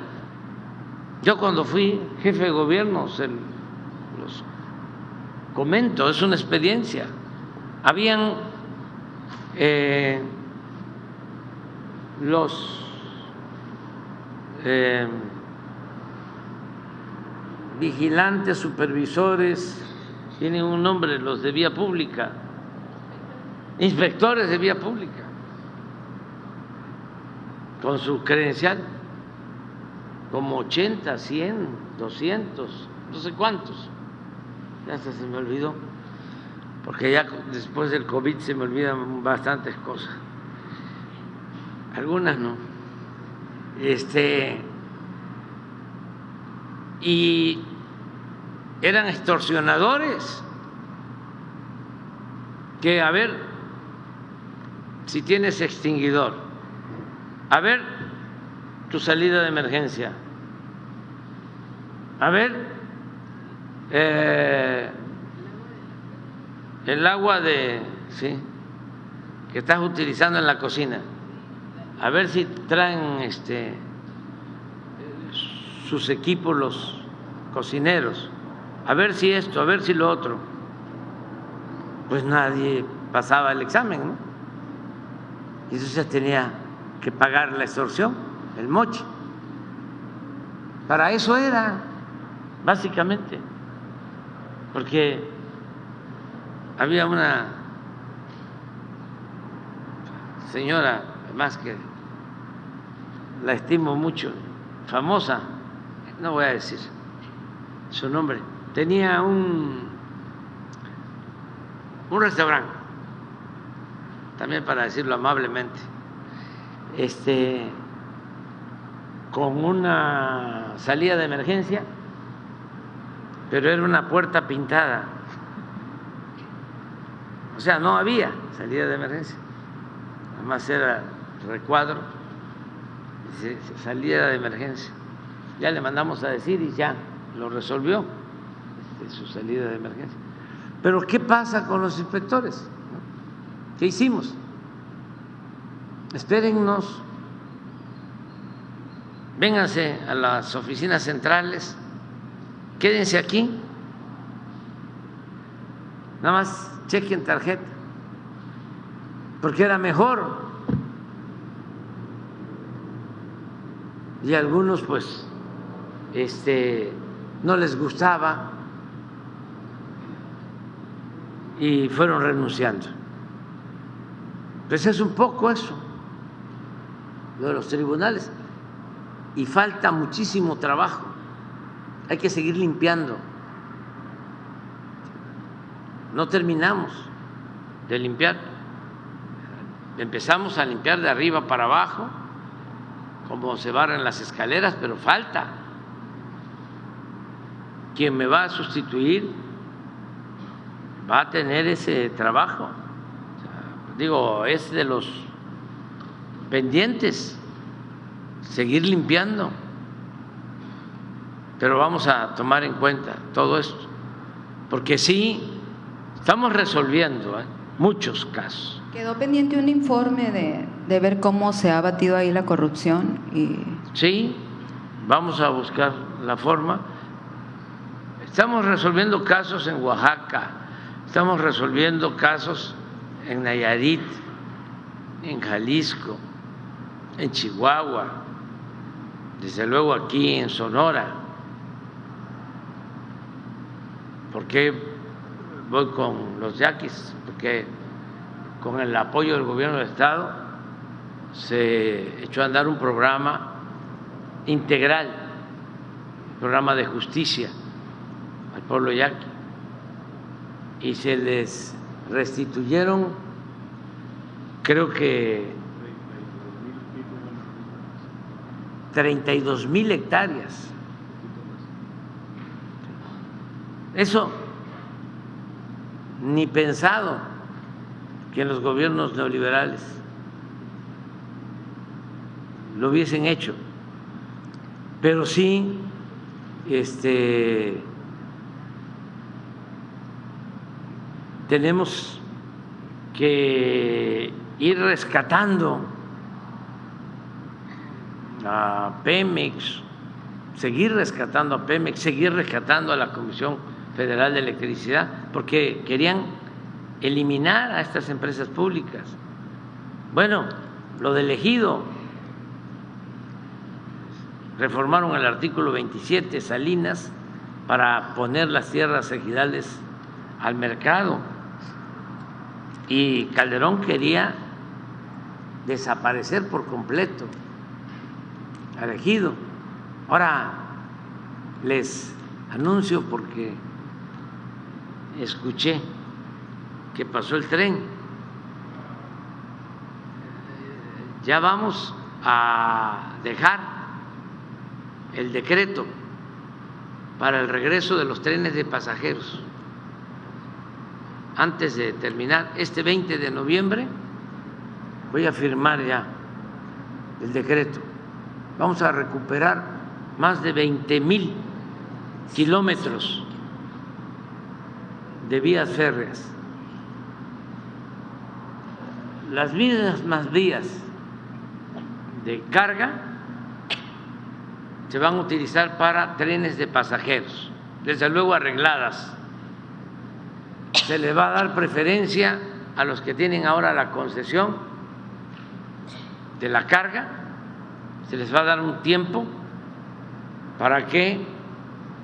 Yo cuando fui jefe de gobierno, los comento, es una experiencia. Habían los vigilantes, supervisores, tienen un nombre, los de vía pública, inspectores de vía pública, con su credencial, como 80, 100, 200, no sé cuántos. Ya hasta se me olvidó, porque ya después del COVID se me olvidan bastantes cosas, algunas no. Y eran extorsionadores, que a ver si tienes extinguidor, a ver tu salida de emergencia, a ver el agua que estás utilizando en la cocina, a ver si traen sus equipos los cocineros, a ver si esto, a ver si lo otro. Pues nadie pasaba el examen, ¿no? Y entonces tenía que pagar la extorsión, el moche. Para eso era, básicamente, porque había una señora, además que la estimo mucho, famosa, no voy a decir su nombre, tenía un restaurante, también para decirlo amablemente, con una salida de emergencia, pero era una puerta pintada, o sea, no había salida de emergencia, además era recuadro, salida de emergencia. Ya le mandamos a decir y ya lo resolvió, su salida de emergencia. Pero ¿qué pasa con los inspectores? ¿Qué hicimos? Espérennos, vénganse a las oficinas centrales, quédense aquí, nada más chequen tarjeta, porque era mejor. Y a algunos pues no les gustaba y fueron renunciando. Pues es un poco eso, lo de los tribunales, y falta muchísimo trabajo, hay que seguir limpiando, no terminamos. de limpiar. Empezamos a limpiar de arriba para abajo, como se barren las escaleras, pero falta. Quien me va a sustituir va a tener ese trabajo. O sea, digo, es de los pendientes seguir limpiando, pero vamos a tomar en cuenta todo esto, porque sí estamos resolviendo muchos casos. Quedó pendiente un informe de ver cómo se ha batido ahí la corrupción. Sí, vamos a buscar la forma. Estamos resolviendo casos en Oaxaca, estamos resolviendo casos en Nayarit, en Jalisco, en Chihuahua, desde luego aquí en Sonora. ¿Por qué voy con los yaquis? Porque con el apoyo del gobierno del Estado se echó a andar un programa integral, programa de justicia al pueblo yaqui, y se les restituyeron, creo que 32,000 hectáreas. Eso ni pensado que en los gobiernos neoliberales lo hubiesen hecho, pero sí tenemos que ir rescatando a Pemex, seguir rescatando a Pemex, seguir rescatando a la Comisión Federal de Electricidad, porque querían eliminar a estas empresas públicas. Bueno, lo del ejido, reformaron el artículo 27, Salinas, para poner las tierras ejidales al mercado, y Calderón quería desaparecer por completo al ejido. Ahora les anuncio, porque escuché que pasó el tren, ya vamos a dejar el decreto para el regreso de los trenes de pasajeros. Antes de terminar este 20 de noviembre voy a firmar ya el decreto. Vamos a recuperar más de 20,000 kilómetros de vías férreas. Las mismas vías de carga se van a utilizar para trenes de pasajeros, desde luego arregladas. Se le va a dar preferencia a los que tienen ahora la concesión de la carga, se les va a dar un tiempo para que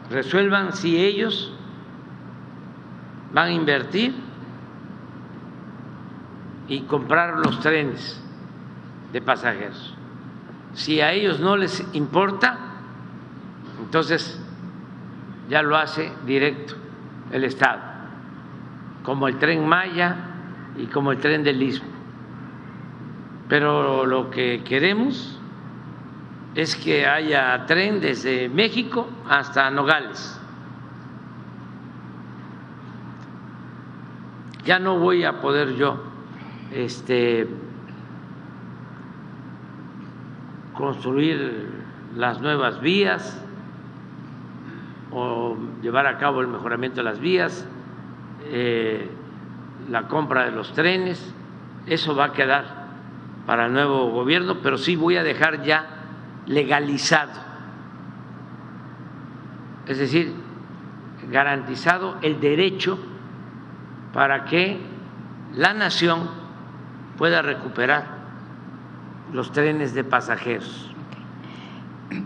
resuelvan si ellos van a invertir y comprar los trenes de pasajeros. Si a ellos no les importa, entonces ya lo hace directo el Estado, como el Tren Maya y como el Tren del Istmo. Pero lo que queremos es que haya tren desde México hasta Nogales. Ya no voy a poder yo construir las nuevas vías o llevar a cabo el mejoramiento de las vías, la compra de los trenes. Eso va a quedar para el nuevo gobierno, pero sí voy a dejar ya legalizado, es decir, garantizado el derecho para que la nación pueda recuperar los trenes de pasajeros.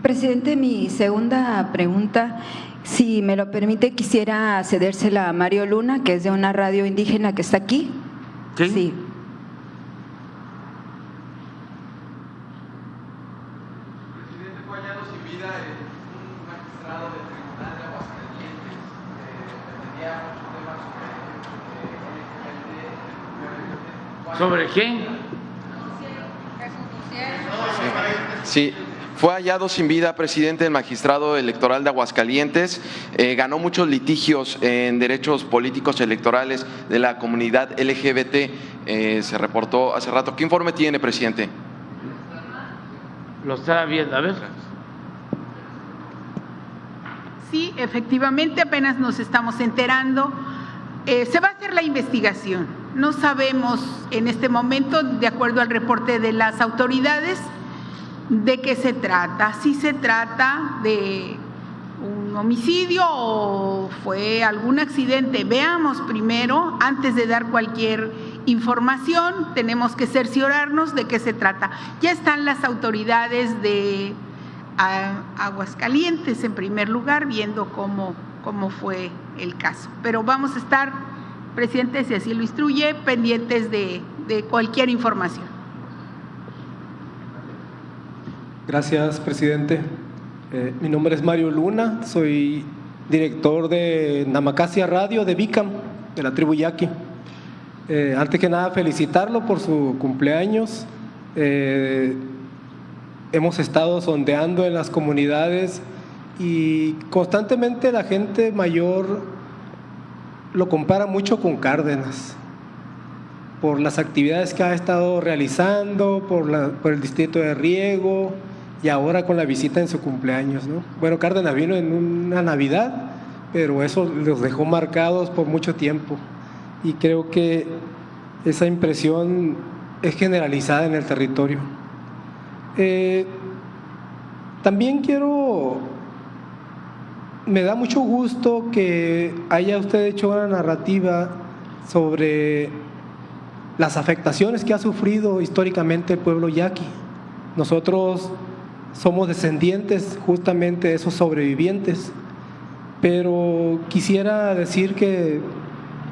Presidente, mi segunda pregunta, si me lo permite, quisiera cedérsela a Mario Luna, que es de una radio indígena que está aquí. Sí. Sí. ¿Sobre qué? Sí. Fue hallado sin vida, presidente, el magistrado electoral de Aguascalientes. Ganó muchos litigios en derechos políticos electorales de la comunidad LGBT. Se reportó hace rato. ¿Qué informe tiene, presidente? Lo está viendo, a ver. Sí, efectivamente, apenas nos estamos enterando. Se va a hacer la investigación. No sabemos en este momento, de acuerdo al reporte de las autoridades, de qué se trata. Si se trata de un homicidio o fue algún accidente. Veamos primero, antes de dar cualquier información, tenemos que cerciorarnos de qué se trata. Ya están las autoridades de Aguascalientes, en primer lugar, viendo cómo fue el caso. Pero vamos a estar, presidente, si así lo instruye, pendientes de cualquier información. Gracias, presidente. Mi nombre es Mario Luna, soy director de Namacasia Radio de Bicam, de la tribu Yaqui. Antes que nada, felicitarlo por su cumpleaños. Hemos estado sondeando en las comunidades y constantemente la gente mayor lo compara mucho con Cárdenas, por las actividades que ha estado realizando, por el distrito de riego y ahora con la visita en su cumpleaños, ¿no? Bueno, Cárdenas vino en una Navidad, pero eso los dejó marcados por mucho tiempo y creo que esa impresión es generalizada en el territorio. También me da mucho gusto que haya usted hecho una narrativa sobre las afectaciones que ha sufrido históricamente el pueblo yaqui. Nosotros somos descendientes justamente de esos sobrevivientes, pero quisiera decir que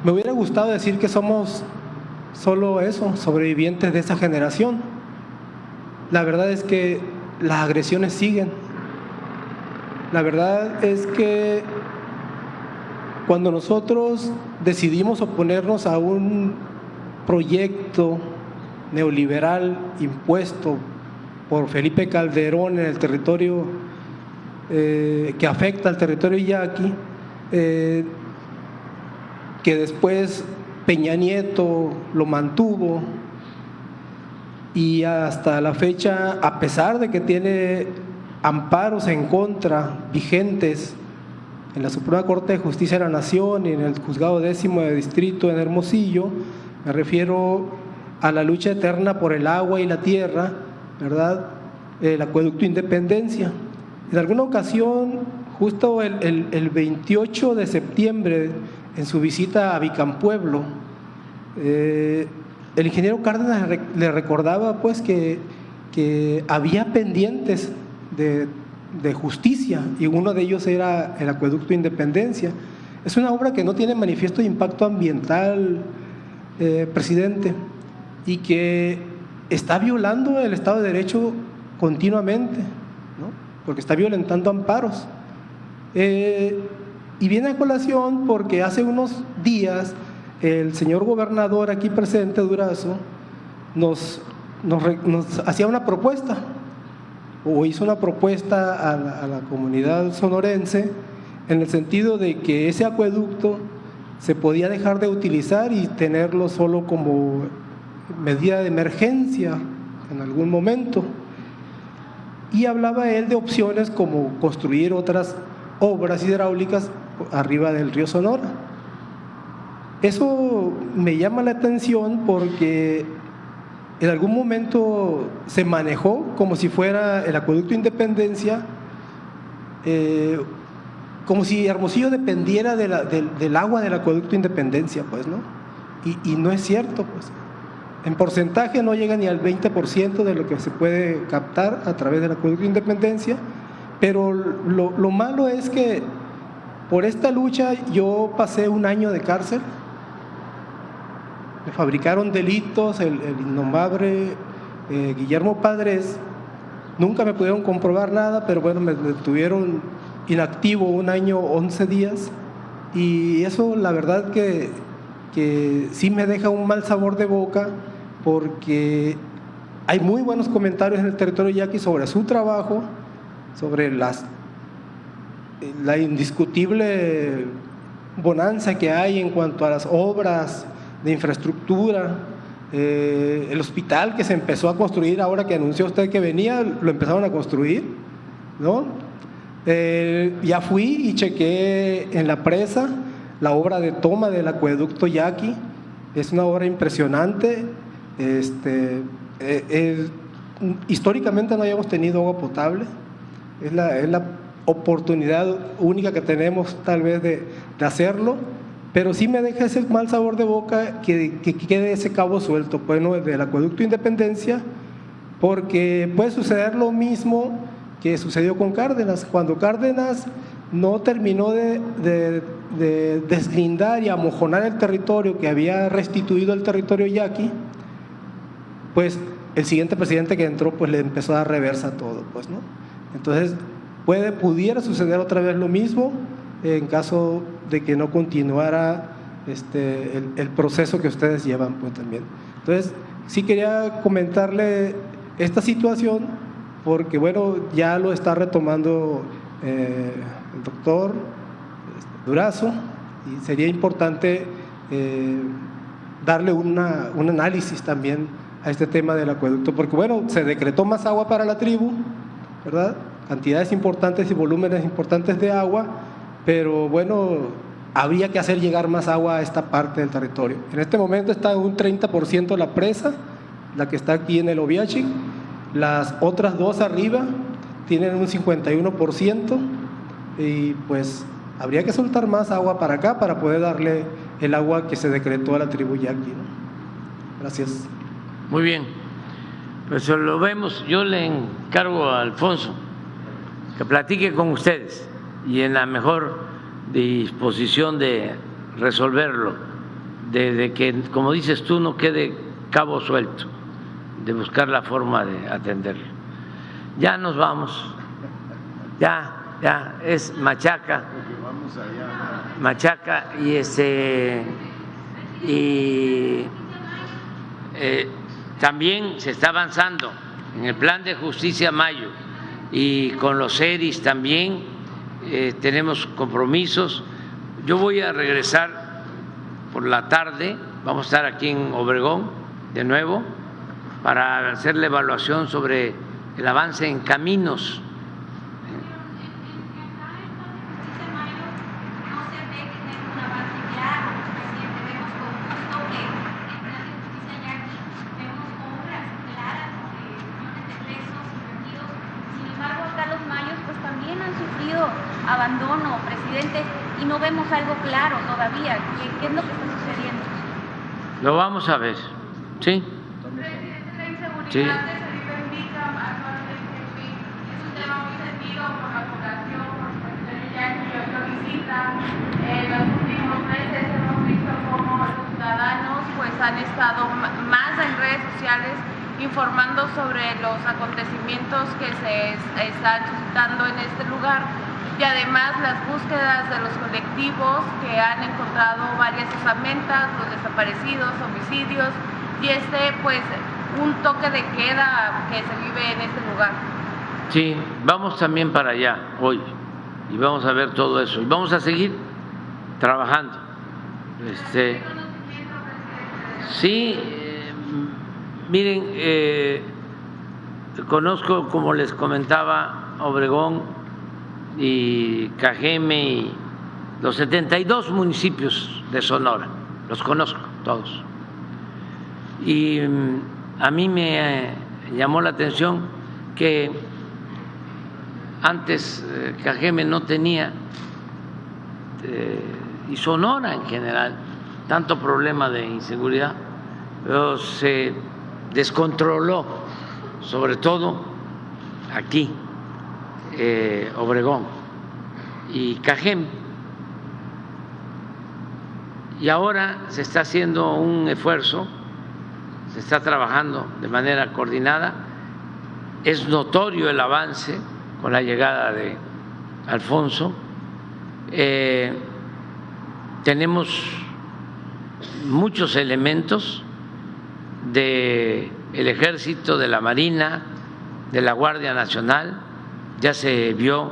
me hubiera gustado decir que somos solo eso, sobrevivientes de esa generación. La verdad es que las agresiones siguen. La verdad es que cuando nosotros decidimos oponernos a un proyecto neoliberal impuesto por Felipe Calderón en el territorio que afecta al territorio yaqui, que después Peña Nieto lo mantuvo y hasta la fecha, a pesar de que tiene amparos en contra vigentes en la Suprema Corte de Justicia de la Nación y en el Juzgado 10º de Distrito en Hermosillo, me refiero a la lucha eterna por el agua y la tierra, ¿verdad? El acueducto Independencia. En alguna ocasión, justo el 28 de septiembre, en su visita a Bicampueblo, el ingeniero Cárdenas le recordaba pues que había pendientes de justicia y uno de ellos era el acueducto Independencia. Es una obra que no tiene manifiesto de impacto ambiental, presidente, y que está violando el Estado de Derecho continuamente, ¿no? Porque está violentando amparos. Y viene a colación porque hace unos días el señor gobernador aquí presente, Durazo, nos hacía una propuesta, o hizo una propuesta a la comunidad sonorense, en el sentido de que ese acueducto se podía dejar de utilizar y tenerlo solo como medida de emergencia en algún momento. Y hablaba él de opciones como construir otras obras hidráulicas arriba del río Sonora. Eso me llama la atención porque en algún momento se manejó como si fuera el acueducto Independencia, como si Hermosillo dependiera del agua del acueducto Independencia, pues, ¿no? Y no es cierto, pues. En porcentaje no llega ni al 20% de lo que se puede captar a través del acueducto Independencia, pero lo malo es que por esta lucha yo pasé un año de cárcel. Me fabricaron delitos, el innombrable Guillermo Padres, nunca me pudieron comprobar nada, pero bueno, me detuvieron inactivo un año, 11 días, y eso la verdad que sí me deja un mal sabor de boca, porque hay muy buenos comentarios en el territorio yaqui sobre su trabajo, sobre la indiscutible bonanza que hay en cuanto a las obras de infraestructura, el hospital que se empezó a construir ahora que anunció usted que venía, lo empezaron a construir, ¿no? Ya fui y chequé en la presa la obra de toma del acueducto yaqui, es una obra impresionante. Históricamente no habíamos tenido agua potable, es la oportunidad única que tenemos tal vez de hacerlo, pero sí me deja ese mal sabor de boca que quede ese cabo suelto, bueno, del acueducto Independencia, porque puede suceder lo mismo que sucedió con Cárdenas, cuando Cárdenas no terminó de deslindar y amojonar el territorio que había restituido el territorio yaqui, pues el siguiente presidente que entró pues le empezó a dar reversa a todo, pues, ¿no? Entonces pudiera suceder otra vez lo mismo en caso de que no continuara el proceso que ustedes llevan, pues también. Entonces sí quería comentarle esta situación porque bueno, ya lo está retomando el doctor Durazo y sería importante darle un análisis también a este tema del acueducto, porque bueno, se decretó más agua para la tribu, ¿verdad? Cantidades importantes y volúmenes importantes de agua, pero bueno, habría que hacer llegar más agua a esta parte del territorio. En este momento está en un 30% la presa, la que está aquí en el Oviachi, las otras dos arriba tienen un 51% y pues habría que soltar más agua para acá para poder darle el agua que se decretó a la tribu yaqui, ¿no? Gracias. Muy bien, pues lo vemos. Yo le encargo a Alfonso que platique con ustedes y en la mejor disposición de resolverlo, de que, como dices tú, no quede cabo suelto, de buscar la forma de atenderlo. Ya nos vamos, ya es machaca, y también se está avanzando en el plan de justicia Mayo y con los ERIs también tenemos compromisos. Yo voy a regresar por la tarde, vamos a estar aquí en Obregón de nuevo para hacer la evaluación sobre el avance en caminos. Abandono, presidente, y no vemos algo claro todavía. ¿Qué es lo que está sucediendo? Lo vamos a ver, ¿sí? La inseguridad Sí. de Felipe Indica actualmente es un tema muy sentido por la población, por el presidente Yaqui lo visita. En los últimos meses hemos visto cómo los ciudadanos pues han estado más en redes sociales informando sobre los acontecimientos que se están suscitando en este lugar. Y además las búsquedas de los colectivos que han encontrado varias osamentas, los desaparecidos, homicidios y pues un toque de queda que se vive en este lugar. Sí, vamos también para allá hoy y vamos a ver todo eso y vamos a seguir trabajando. Sí, miren, conozco, como les comentaba, Obregón y Cajeme y los 72 municipios de Sonora, los conozco todos. Y a mí me llamó la atención que antes Cajeme no tenía, y Sonora en general, tanto problema de inseguridad, pero se descontroló, sobre todo aquí. Obregón y Cajeme, y ahora se está haciendo un esfuerzo, se está trabajando de manera coordinada, es notorio el avance con la llegada de Alfonso, tenemos muchos elementos del Ejército, de la Marina, de la Guardia Nacional. Ya se vio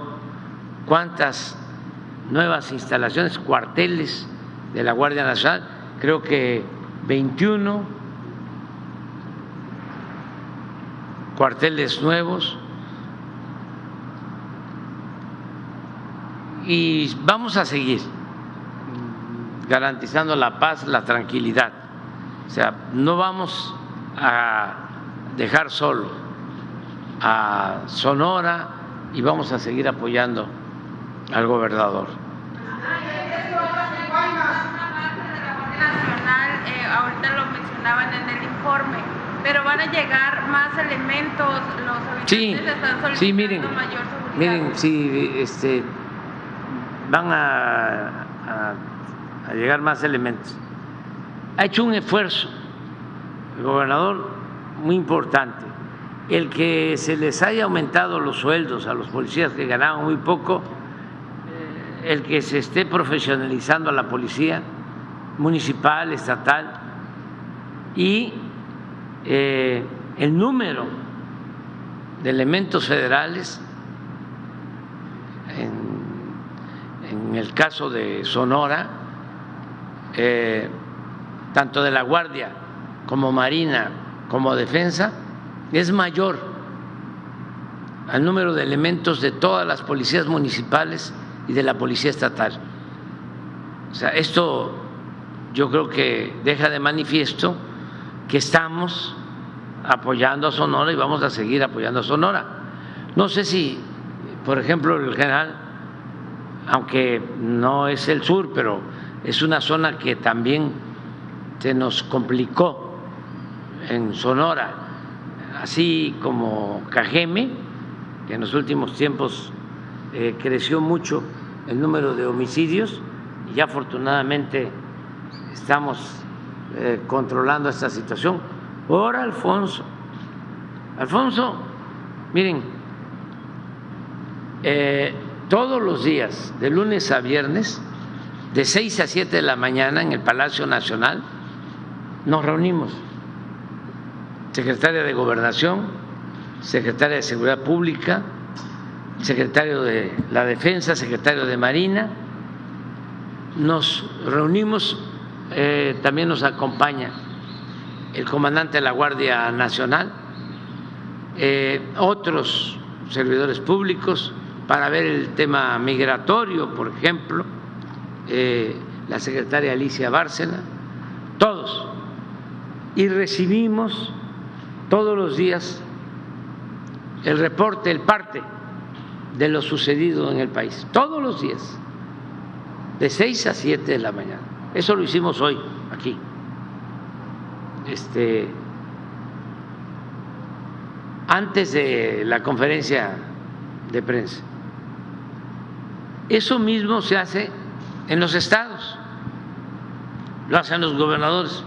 cuántas nuevas instalaciones, cuarteles de la Guardia Nacional, creo que 21 cuarteles nuevos, y vamos a seguir garantizando la paz, la tranquilidad. O sea, no vamos a dejar solo a Sonora y vamos a seguir apoyando al gobernador. Ahorita lo mencionaban en el informe, pero van a llegar más elementos, los habitantes están solicitando sí, miren, mayor seguridad. miren, sí, van a llegar más elementos. Ha hecho un esfuerzo el gobernador muy importante. El que se les haya aumentado los sueldos a los policías que ganaban muy poco, el que se esté profesionalizando a la policía municipal, estatal, y el número de elementos federales, en el caso de Sonora, tanto de la Guardia como Marina como Defensa, es mayor al número de elementos de todas las policías municipales y de la policía estatal. O sea, esto yo creo que deja de manifiesto que estamos apoyando a Sonora y vamos a seguir apoyando a Sonora. No sé si, por ejemplo, el general, aunque no es el sur, pero es una zona que también se nos complicó en Sonora, así como Cajeme, que en los últimos tiempos creció mucho el número de homicidios y ya afortunadamente estamos controlando esta situación. Ahora Alfonso, miren, todos los días, de lunes a viernes, de 6 a 7 de la mañana en el Palacio Nacional, nos reunimos. Secretaria de Gobernación, secretaria de Seguridad Pública, secretario de la Defensa, secretario de Marina. Nos reunimos, también nos acompaña el comandante de la Guardia Nacional, otros servidores públicos, para ver el tema migratorio, por ejemplo, la secretaria Alicia Bárcena, todos. Y recibimos todos los días el reporte, el parte de lo sucedido en el país, todos los días, de 6 a 7 de la mañana. Eso lo hicimos hoy aquí. Antes de la conferencia de prensa. Eso mismo se hace en los estados, lo hacen los gobernadores,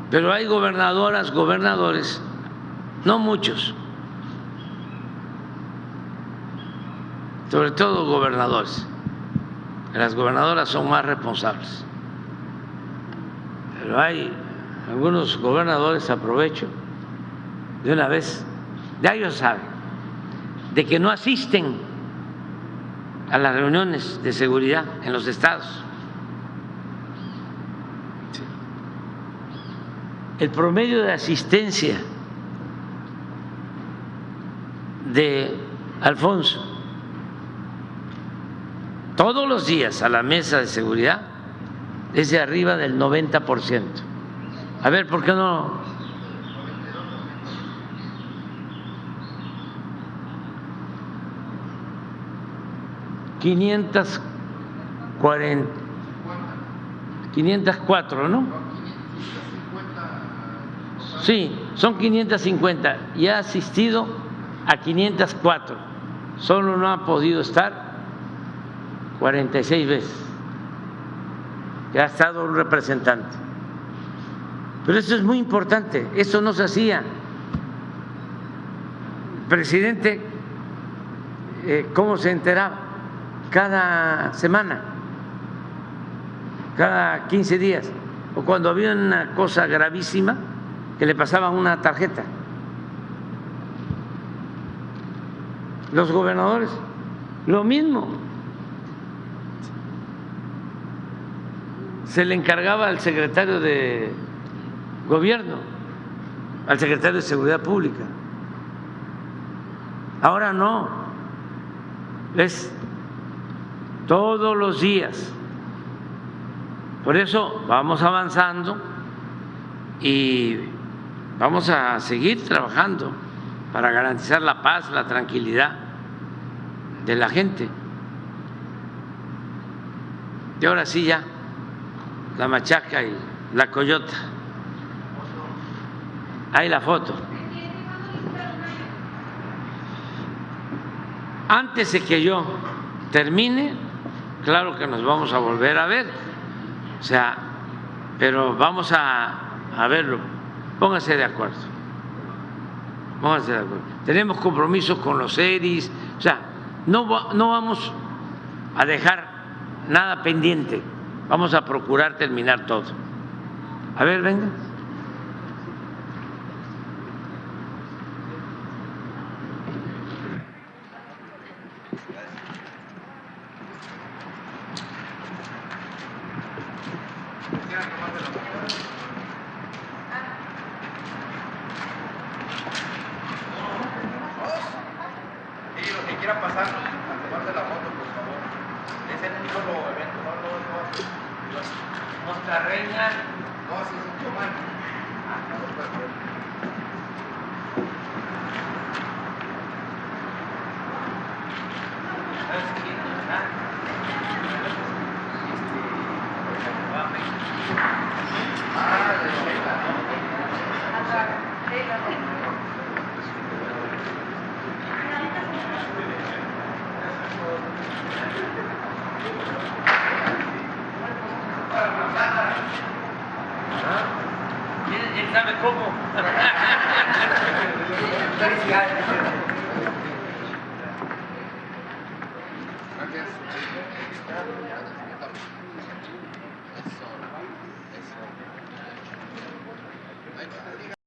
pero hay gobernadoras, gobernadores, no muchos, sobre todo gobernadores. Las gobernadoras son más responsables, pero hay algunos gobernadores, aprovecho de una vez, ya ellos saben de que no asisten a las reuniones de seguridad en los estados. El promedio de asistencia de Alfonso todos los días a la mesa de seguridad es de arriba del 90%. A ver, ¿por qué no? $504, ¿no? Sí, son 550 y ha asistido a 504. Solo no ha podido estar 46 veces. Ya ha estado un representante. Pero esto es muy importante, esto no se hacía. El presidente, ¿cómo se enteraba? Cada semana, cada 15 días, o cuando había una cosa gravísima, que le pasaban una tarjeta. Los gobernadores, lo mismo. Se le encargaba al secretario de Gobierno, al secretario de Seguridad Pública. Ahora no, es todos los días. Por eso vamos avanzando y vamos a seguir trabajando para garantizar la paz, la tranquilidad de la gente. Y ahora sí ya, la machaca y la coyota. Ahí la foto. Antes de que yo termine, claro que nos vamos a volver a ver. O sea, pero vamos a verlo. Pónganse de acuerdo. Pónganse de acuerdo. Tenemos compromisos con los ERIs. O sea, no vamos a dejar nada pendiente. Vamos a procurar terminar todo. A ver, venga. ¿Quién sabe cómo?